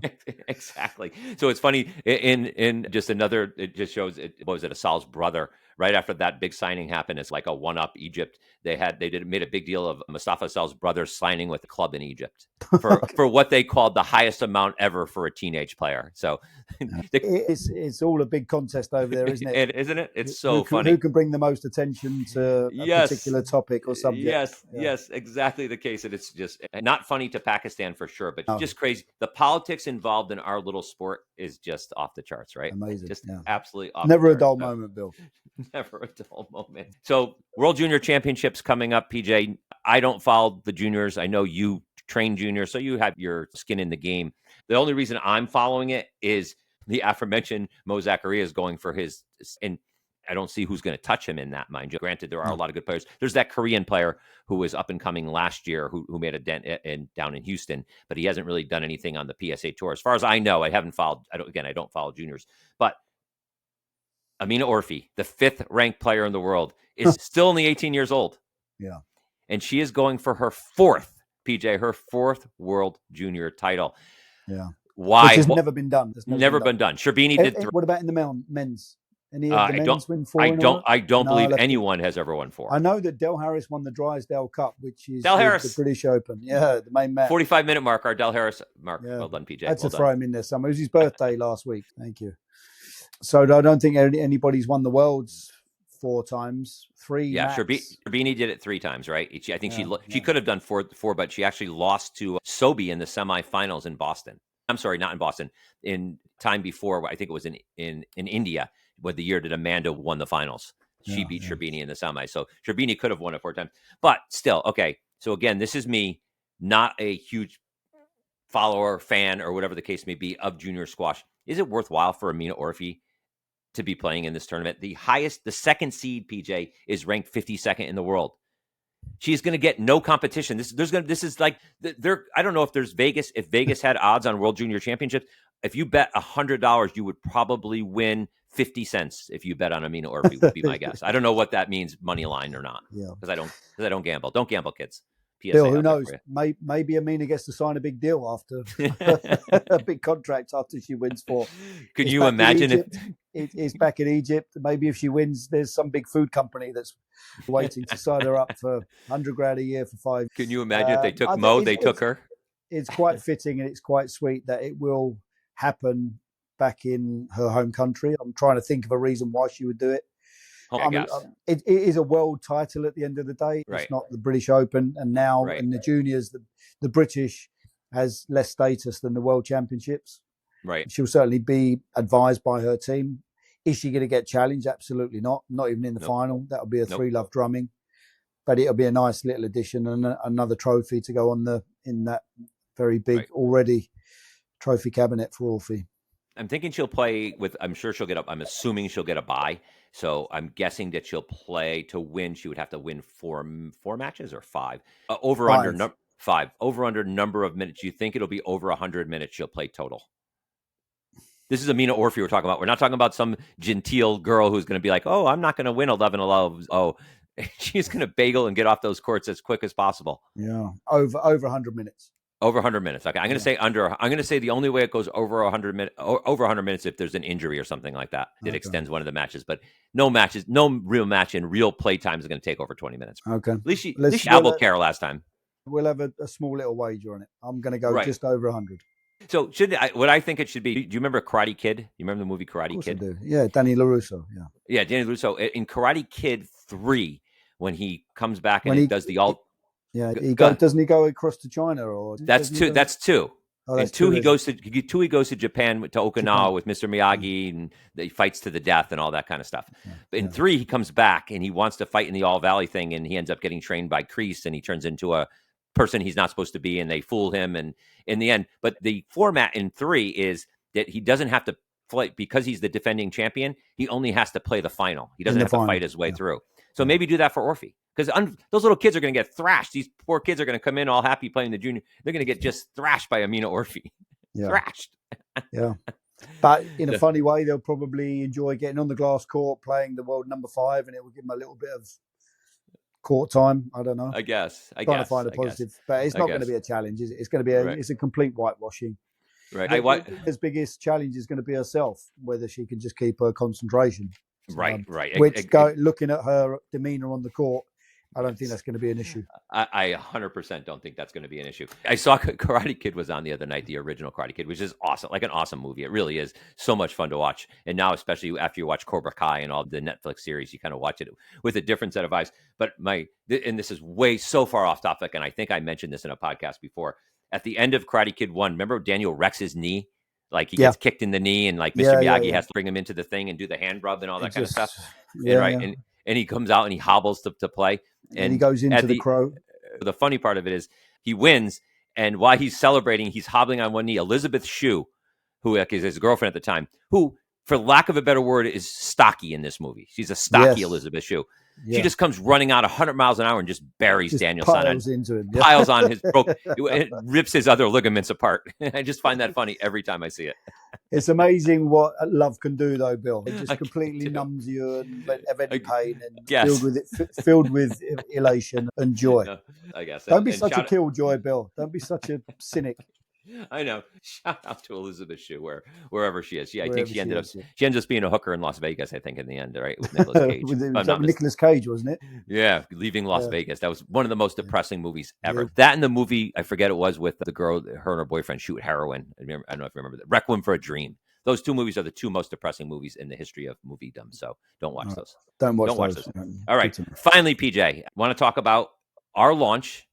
Exactly. So it's funny in just another, it just shows it was Asal's brother. Right after that big signing happened, it's like a one-up Egypt. They made a big deal of Mustafa Asal's brother signing with a club in Egypt for what they called the highest amount ever for a teenage player. So it's all a big contest over there, isn't it? Isn't it? It's so funny. Who can bring the most attention to a particular topic or subject? Yes, exactly the case. And it's just not funny to Pakistan for sure, but just crazy. The politics involved in our little sport is just off the charts, right? Amazing. Just absolutely off Never the charts. A dull moment, Bill. Never a dull moment. So World Junior Championships coming up, PJ. I don't follow the juniors. I know you train juniors, so you have your skin in the game. The only reason I'm following it is the aforementioned Mo Zakaria is going for his, and I don't see who's going to touch him in that, mind you. Granted, there are a lot of good players. There's that Korean player who was up and coming last year who made a dent down in Houston, but he hasn't really done anything on the PSA Tour. As far as I know, I haven't followed. I don't follow juniors, but Amina Orfi, the 5th ranked player in the world, is still only 18 years old. Yeah. And she is going for her 4th, PJ, her 4th world junior title. Yeah. Why? Which has never been done. Never been done. Sherbini did. What about in the men's? Any of the men's win 4? I don't believe anyone has ever won 4. I know that Del Harris won the Drysdale Cup, which is the British Open. Yeah, the main match. 45-minute mark, our Del Harris mark. Yeah. Well done, PJ. That's well to throw him in there somewhere. It was his birthday last week. Thank you. So I don't think anybody's won the Worlds 4 times. 3. Yeah, Sherbini did it 3 times, right? I think she could have done 4, but she actually lost to Sobi in the semifinals in Boston. I'm sorry, not in Boston. In time before, I think it was in India, where the year that Amanda won the finals. She beat Sherbini in the semi. So Sherbini could have won it 4 times. But still, okay. So again, this is me, not a huge follower, fan, or whatever the case may be of junior squash. Is it worthwhile for Amina Orfi to be playing in this tournament? The 2nd seed, PJ, is ranked 52nd in the world. She's going to get no competition. This is like I don't know if there's Vegas. If Vegas had odds on World Junior Championships, if you bet $100, you would probably win 50 cents if you bet on Amina Orfi. Would be my guess. I don't know what that means, money line or not. Yeah, because I don't gamble. Don't gamble, kids. PSA Bill, who knows? Maybe Amina gets to sign a big deal after a big contract after she wins 4. Could you imagine if it's back in Egypt? Maybe if she wins, there's some big food company that's waiting to sign her up for $100,000 a year for 5. Can you imagine if they took Mo? They took her. It's quite fitting and it's quite sweet that it will happen back in her home country. I'm trying to think of a reason why she would do it. It is a world title at the end of the day. Right. It's not the British Open. And now in the juniors, the British has less status than the World Championships. Right. She'll certainly be advised by her team. Is she going to get challenged? Absolutely not. Not even in the final. That'll be a 3-love drumming. But it'll be a nice little addition and another trophy to go on in that very big already trophy cabinet for Orfi. I'm thinking she'll play with. I'm sure she'll get up. I'm assuming she'll get a bye. So I'm guessing that she'll play to win. She would have to win 4 matches or 5. Over 5. Over under number of minutes. You think it'll be over 100 minutes she'll play total? This is Amina Orfi we're talking about. We're not talking about some genteel girl who's going to be like, oh, I'm not going to win 11-11. Oh, she's going to bagel and get off those courts as quick as possible. Yeah, over 100 minutes. Over 100 minutes. Okay, I'm going to say under. I'm going to say the only way it goes over 100 minutes if there's an injury or something like that that extends one of the matches. But no real match in real play time is going to take over 20 minutes. Okay. At least she elbowed Carol last time. We'll have a small little wager on it. I'm going to go just over 100. So what I think it should be? Do you remember Karate Kid? You remember the movie Karate Of course Kid? I do. Yeah, Danny LaRusso. Yeah. Yeah, Danny Russo in Karate Kid 3 when he comes back and When he he, does the all. yeah, Go, doesn't he go across to China or that's doesn't he two. go? That's two. Oh, In that's two, two, he isn't goes to Japan to Japan. Okinawa with Mr. Miyagi, and he fights to the death and all that kind of stuff. Yeah, But in yeah. 3, he comes back and he wants to fight in the All Valley thing, and he ends up getting trained by Kreese, and he turns into a person he's not supposed to be, and they fool him. And in the end, but the format in 3 is that he doesn't have to play because he's the defending champion. He only has to play the final. He In doesn't the have to final. fight his way Yeah. through. So Yeah. maybe do that for Orphe. Because those little kids are going to get thrashed. These poor kids are going to come in all happy playing the junior. They're going to get just thrashed by Amina Orphe. Yeah. Thrashed. Yeah. But in a funny way, they'll probably enjoy getting on the glass court, playing the world number 5, and it will give them a little bit of court time. I don't know. I guess. Trying to find a positive. But it's not going to be a challenge, is it? It's going to be it's a complete whitewashing. Right. His biggest challenge is going to be herself, whether she can just keep her concentration. Right. Which, looking at her demeanor on the court, I don't think that's going to be an issue. I 100% don't think that's going to be an issue. I saw Karate Kid was on the other night, the original Karate Kid, which is awesome, like an awesome movie. It really is so much fun to watch. And now, especially after you watch Cobra Kai and all the Netflix series, you kind of watch it with a different set of eyes. But and this is way so far off topic, and I think I mentioned this in a podcast before. At the end of Karate Kid 1, remember Daniel wrecks his knee? Like he gets kicked in the knee, and like Mr. Miyagi has to bring him into the thing and do the hand rub and all that kind of stuff. And he comes out and he hobbles to play. And he goes into the crow. The funny part of it is he wins, and while he's celebrating, he's hobbling on one knee. Elizabeth Shue, who is his girlfriend at the time, who, for lack of a better word, is stocky in this movie. She's a stocky Elizabeth Shue. Yeah. She just comes running out 100 miles an hour and just buries Daniel-san. Piles on his it rips his other ligaments apart. I just find that funny every time I see it. It's amazing what love can do, though, Bill. It just completely numbs you and have any pain and filled with elation and joy. No, I guess. Don't be such a killjoy, Bill. Don't be such a cynic. I know. Shout out to Elizabeth Shue, wherever she is. I think she ends up being a hooker in Las Vegas, I think, in the end, right? With Nicolas Cage. with Nicolas Cage, wasn't it? Yeah, leaving Las Vegas. That was one of the most depressing movies ever. Yeah. That and the movie, I forget it was, with the girl, her and her boyfriend shoot heroin. I don't know if you remember that. Requiem for a Dream. Those two movies are the two most depressing movies in the history of moviedom. So don't watch those. Don't watch those. All right. Finally, PJ, want to talk about our launch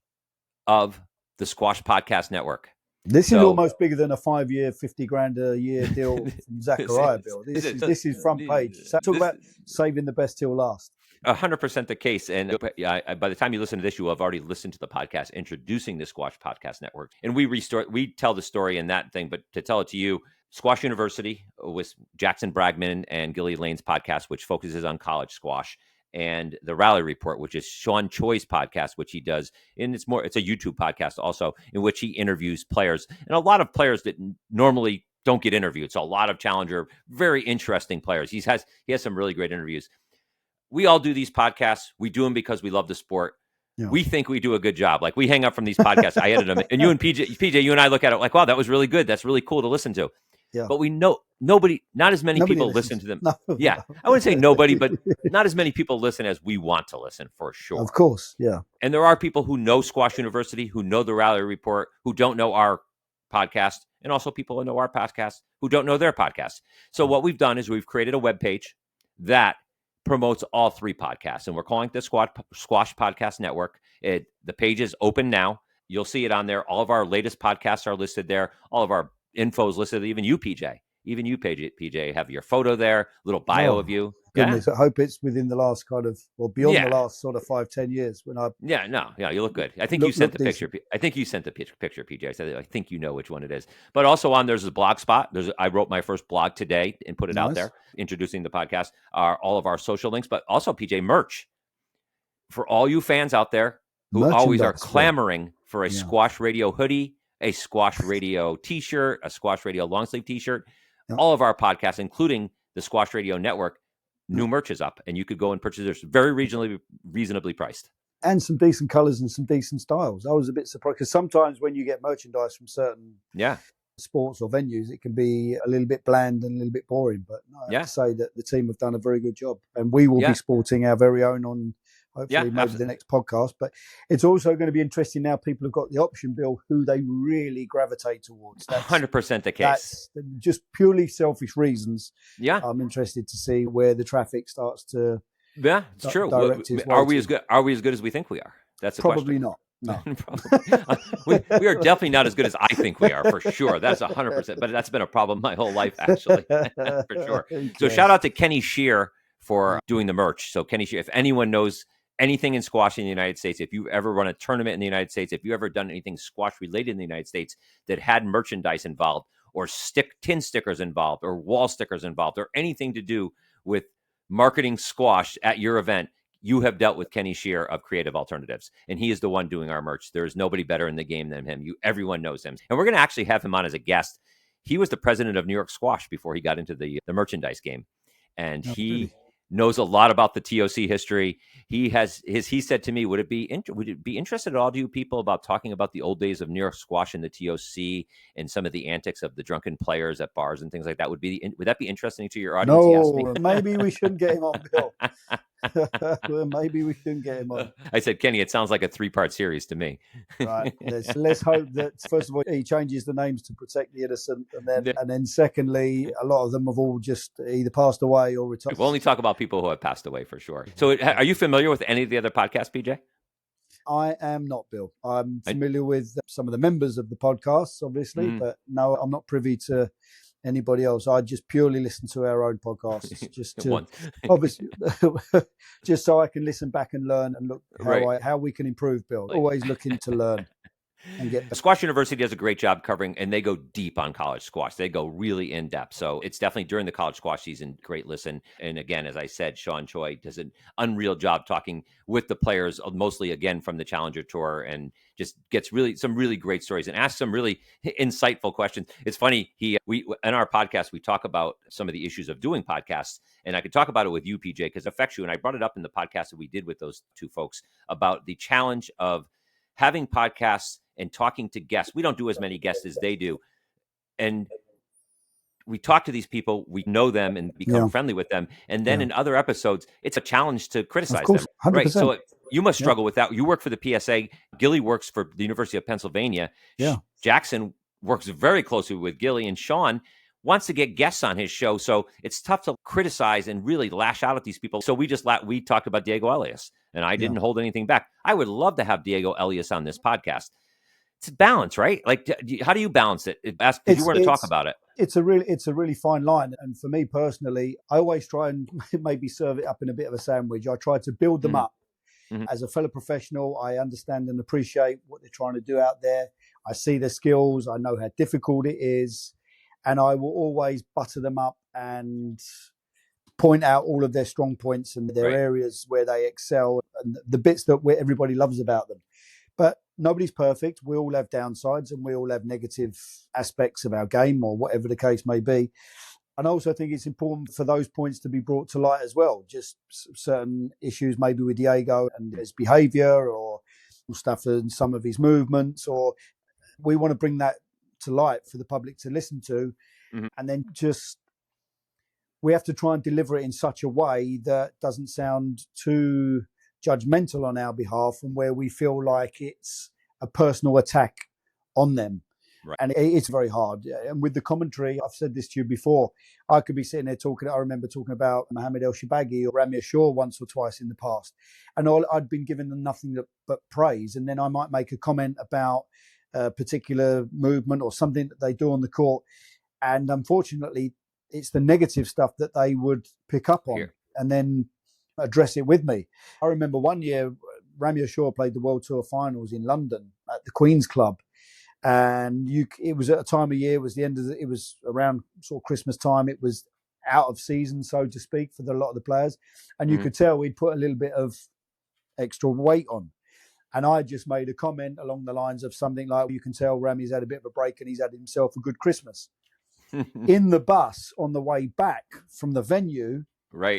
of the Squash Podcast Network. This is almost bigger than a 5-year, $50,000 a year deal from Zachariah, Bill. This is front page. So talk about saving the best till last. 100% the case. And by the time you listen to this, you will have already listened to the podcast introducing the Squash Podcast Network. And we tell the story in that thing, but to tell it to you, Squash University with Jackson Bragman and Gilly Lane's podcast, which focuses on college squash, and the Rally Report, which is Sean Choi's podcast, which he does. And it's a YouTube podcast also, in which he interviews players, and a lot of players that normally don't get interviewed. So a lot of challenger, very interesting players. He has some really great interviews. We all do these podcasts. We do them because we love the sport. Yeah. We think we do a good job. Like, we hang up from these podcasts. I edit them. And you and PJ, you and I look at it like, wow, that was really good. That's really cool to listen to. Yeah. But we know not as many people listen to them. No. Yeah. I wouldn't say nobody, but not as many people listen as we want to listen, for sure. Of course. Yeah. And there are people who know Squash University, who know the Rally Report, who don't know our podcast, and also people who know our podcast who don't know their podcast. So what we've done is we've created a webpage that promotes all three podcasts, and we're calling it the Squash Podcast Network. The page is open now. You'll see it on there. All of our latest podcasts are listed there. All of our info is listed. Even you, PJ, have your photo there, little bio of you. Goodness, I hope it's within the last beyond the last sort of 5-10 years when I. You look good. I think you sent the picture. I think you sent the picture, PJ. I said, I think you know which one it is. But also there's a blog spot. I wrote my first blog today and put it out there, introducing the podcast. All of our social links, but also PJ merch for all you fans out there who always are clamoring for a Squash Radio hoodie, a Squash Radio T-shirt, a Squash Radio long sleeve T-shirt. Yep. All of our podcasts, including the Squash Radio Network, new merch is up, and you could go and purchase it. Very reasonably priced. And some decent colors and some decent styles. I was a bit surprised because sometimes when you get merchandise from certain sports or venues, it can be a little bit bland and a little bit boring. But I have to say that the team have done a very good job, and we will be sporting our very own hopefully maybe the next podcast. But it's also going to be interesting now. People have got the option, Bill, who they really gravitate towards. That's 100% the case. That's just purely selfish reasons. Yeah, I'm interested to see where the traffic starts to. Yeah, it's true. Are we as good? Are we as good as we think we are? That's probably not. No, we are definitely not as good as I think we are, for sure. That's 100%. But that's been a problem my whole life, actually, for sure. So shout out to Kenny Shear for doing the merch. So Kenny Shear, if anyone knows anything in squash in the United States, if you've ever run a tournament in the United States, if you've ever done anything squash related in the United States that had merchandise involved, or tin stickers involved, or wall stickers involved, or anything to do with marketing squash at your event, you have dealt with Kenny Shear of Creative Alternatives, and he is the one doing our merch. There is nobody better in the game than him. Everyone knows him, and we're going to actually have him on as a guest. He was the president of New York Squash before he got into the merchandise game, and he knows a lot about the TOC history. He said to me, would it be interested at all to you people about talking about the old days of New York squash and the TOC and some of the antics of the drunken players at bars and things like that? Would that be interesting to your audience? No, maybe we shouldn't get him on, Bill. Maybe we shouldn't get him on. I said, Kenny, it sounds like a 3-part series to me. Right. Let's hope that, first of all, he changes the names to protect the innocent. And then secondly, a lot of them have all just either passed away or retired. We'll only talk about people who have passed away, for sure. So are you familiar with any of the other podcasts, PJ? I am not, Bill. I'm familiar with some of the members of the podcasts, obviously, but no, I'm not privy to anybody else. I just purely listen to our own podcasts, just to obviously, just so I can listen back and learn and look how we can improve. Bill, always looking to learn and get better. Squash University does a great job covering, and they go deep on college squash. They go really in depth. So it's definitely during the college squash season, great listen. And again, as I said, Sean Choi does an unreal job talking with the players, mostly again from the Challenger Tour, and just gets some really great stories and asks some really insightful questions. It's funny, we in our podcast, we talk about some of the issues of doing podcasts, and I could talk about it with you, PJ, because it affects you. And I brought it up in the podcast that we did with those two folks about the challenge of having podcasts and talking to guests. We don't do as many guests as they do. And we talk to these people, we know them and become friendly with them. And then in other episodes, it's a challenge to criticize them. 100%. Right. So you must struggle with that. You work for the PSA. Gilly works for the University of Pennsylvania. Yeah. Jackson works very closely with Gilly, and Sean wants to get guests on his show. So it's tough to criticize and really lash out at these people. So we talked about Diego Elias, and I didn't hold anything back. I would love to have Diego Elias on this podcast. It's balance, right? Like, how do you balance it? Because you want to talk about it. It's a really fine line. And for me personally, I always try and maybe serve it up in a bit of a sandwich. I try to build them up. As a fellow professional, I understand and appreciate what they're trying to do out there. I see their skills. I know how difficult it is. And I will always butter them up and point out all of their strong points and their areas where they excel and the bits that everybody loves about them. But nobody's perfect. We all have downsides and we all have negative aspects of our game, or whatever the case may be. And I also think it's important for those points to be brought to light as well. Just certain issues maybe with Diego and his behavior or stuff and some of his movements, or we want to bring that to light for the public to listen to. And then we have to try and deliver it in such a way that doesn't sound too judgmental on our behalf and where we feel like it's a personal attack on them. Right. And it's very hard. And with the commentary, I've said this to you before, I could be sitting there I remember talking about Mohamed El Shibagi or Ramir Shaw once or twice in the past. And I'd been given them nothing but praise. And then I might make a comment about a particular movement or something that they do on the court. And unfortunately, it's the negative stuff that they would pick up on and then address it with me. I remember one year, Ramir Shaw played the World Tour Finals in London at the Queen's Club. And it was at a time of year, it was around sort of Christmas time. It was out of season, so to speak, for a lot of the players. And you could tell we'd put a little bit of extra weight on. And I just made a comment along the lines of something like, you can tell Rami's had a bit of a break and he's had himself a good Christmas. In the bus on the way back from the venue,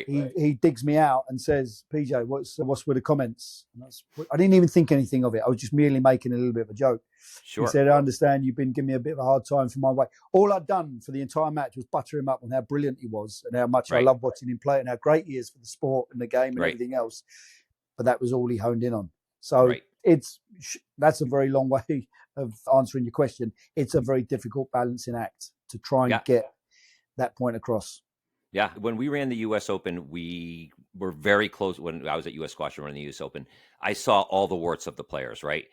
he digs me out and says, PJ, what's with the comments? And I didn't even think anything of it. I was just merely making a little bit of a joke. He said, I understand you've been giving me a bit of a hard time for my way. All I'd done for the entire match was butter him up on how brilliant he was and how much I love watching him play and how great he is for the sport and the game and everything else. but that was all he honed in on. So Right. that's a very long way of answering your question. It's a very difficult balancing act to try and get that point across. Yeah. When we ran the U.S. Open, we were very close. When I was at U.S. Squash and running the U.S. Open, I saw all the warts of the players, right?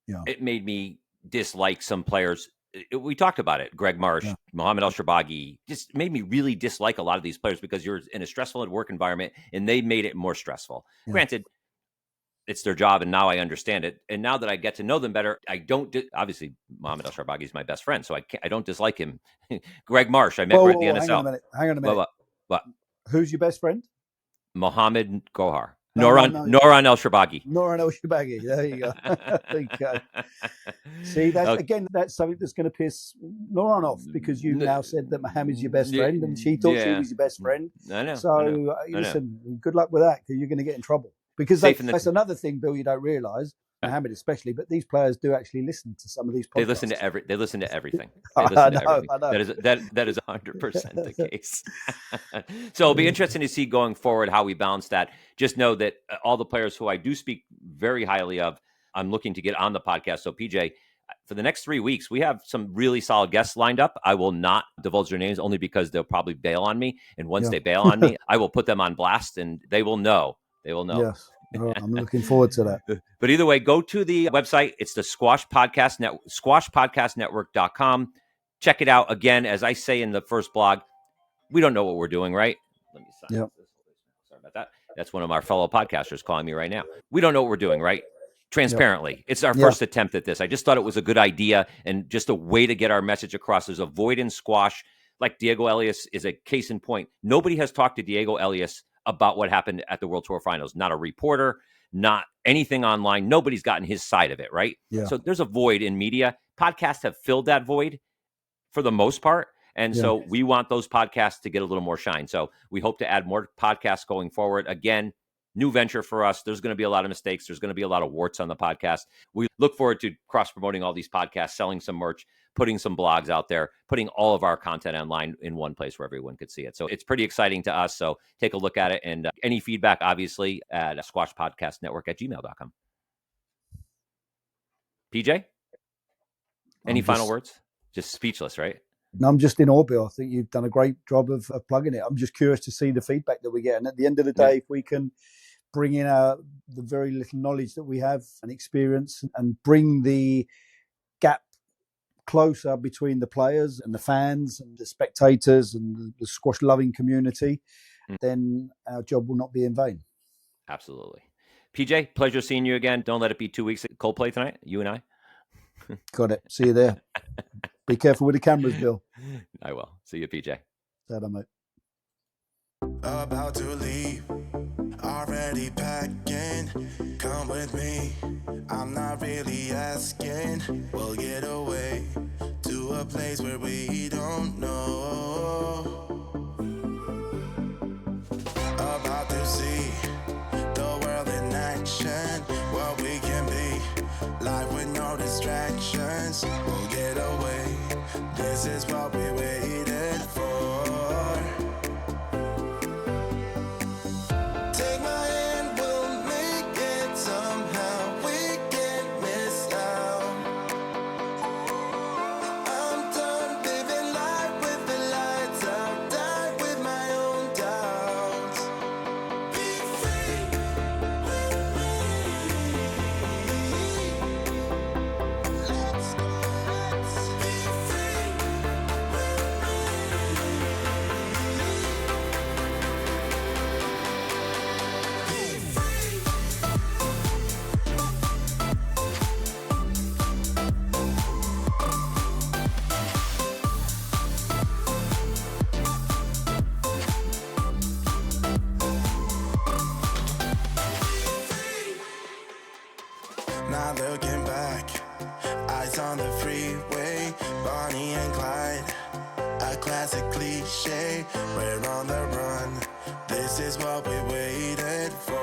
Yeah. It made me dislike some players. We talked about it. Greg Marsh, Mohamed El-Shorbagy, just made me really dislike a lot of these players because you're in a stressful work environment, and they made it more stressful. Yeah. Granted, it's their job, and now I understand it. And now that I get to know them better, I don't. Obviously, Mohamed El-Shorbagy is my best friend, so I don't dislike him. Greg Marsh, I met at the NSL. Hang on a minute. What? Who's your best friend? Mohamed Gohar. No. Noran El-Shorbagy. Noran El-Shorbagy. There you go. Okay. See, that's something that's going to piss Noran off, because you've now said that Mohamed's your best friend, and she thought she was your best friend. I know. So listen, good luck with that, because you're going to get in trouble. Because that's another thing, Bill, you don't realise, Mohamed especially, but these players do actually listen to some of these podcasts. They listen to everything. I know. That is 100% the case. So it'll be interesting to see going forward how we balance that. Just know that all the players who I do speak very highly of, I'm looking to get on the podcast. So PJ, for the next 3 weeks, we have some really solid guests lined up. I will not divulge their names, only because they'll probably bail on me. And once they bail on me, I will put them on blast, and they will know. They will know. Yes. I'm looking forward to that. But either way, go to the website. It's the Squash Podcast Network, squashpodcastnetwork.com. Check it out. Again, as I say in the first blog, we don't know what we're doing, right? Let me sign this. Sorry about that. That's one of our fellow podcasters calling me right now. We don't know what we're doing, right? Transparently. It's our first attempt at this. I just thought it was a good idea and just a way to get our message across. There's a void in squash. Like Diego Elias is a case in point. Nobody has talked to Diego Elias about what happened at the World Tour Finals. Not a reporter, not anything online. Nobody's gotten his side of it, right? Yeah. So there's a void in media. Podcasts have filled that void for the most part. And so we want those podcasts to get a little more shine. So we hope to add more podcasts going forward. Again, new venture for us. There's going to be a lot of mistakes. There's going to be a lot of warts on the podcast. We look forward to cross-promoting all these podcasts, selling some merch, putting some blogs out there, putting all of our content online in one place where everyone could see it. So it's pretty exciting to us. So take a look at it. And any feedback, obviously, at squashpodcastnetwork@gmail.com. PJ, any final words? Just speechless, right? No, I'm just in awe, Bill. I think you've done a great job of plugging it. I'm just curious to see the feedback that we get. And at the end of the day, if we can bring in the very little knowledge that we have and experience, and bring the gap closer between the players and the fans and the spectators and the squash loving community, then our job will not be in vain. Absolutely. PJ, pleasure seeing you again. Don't let it be 2 weeks at Coldplay tonight, you and I. Got it. See you there. Be careful with the cameras, Bill. I will. See you, PJ. Ta-da, mate. About to leave, already packing. Come with me, I'm not really asking. We'll get away to a place where we don't know. About to see the world in action, what we can be, life with no distractions. We'll get away, this is what we waited for. Take my hand, we'll make it somehow. We can't miss out. I'm done living life with the lights out. Die with my own doubts. Be free with me. Let's be free with Now looking back, eyes on the freeway, Bonnie and Clyde, a classic cliche. We're on the run, this is what we waited for.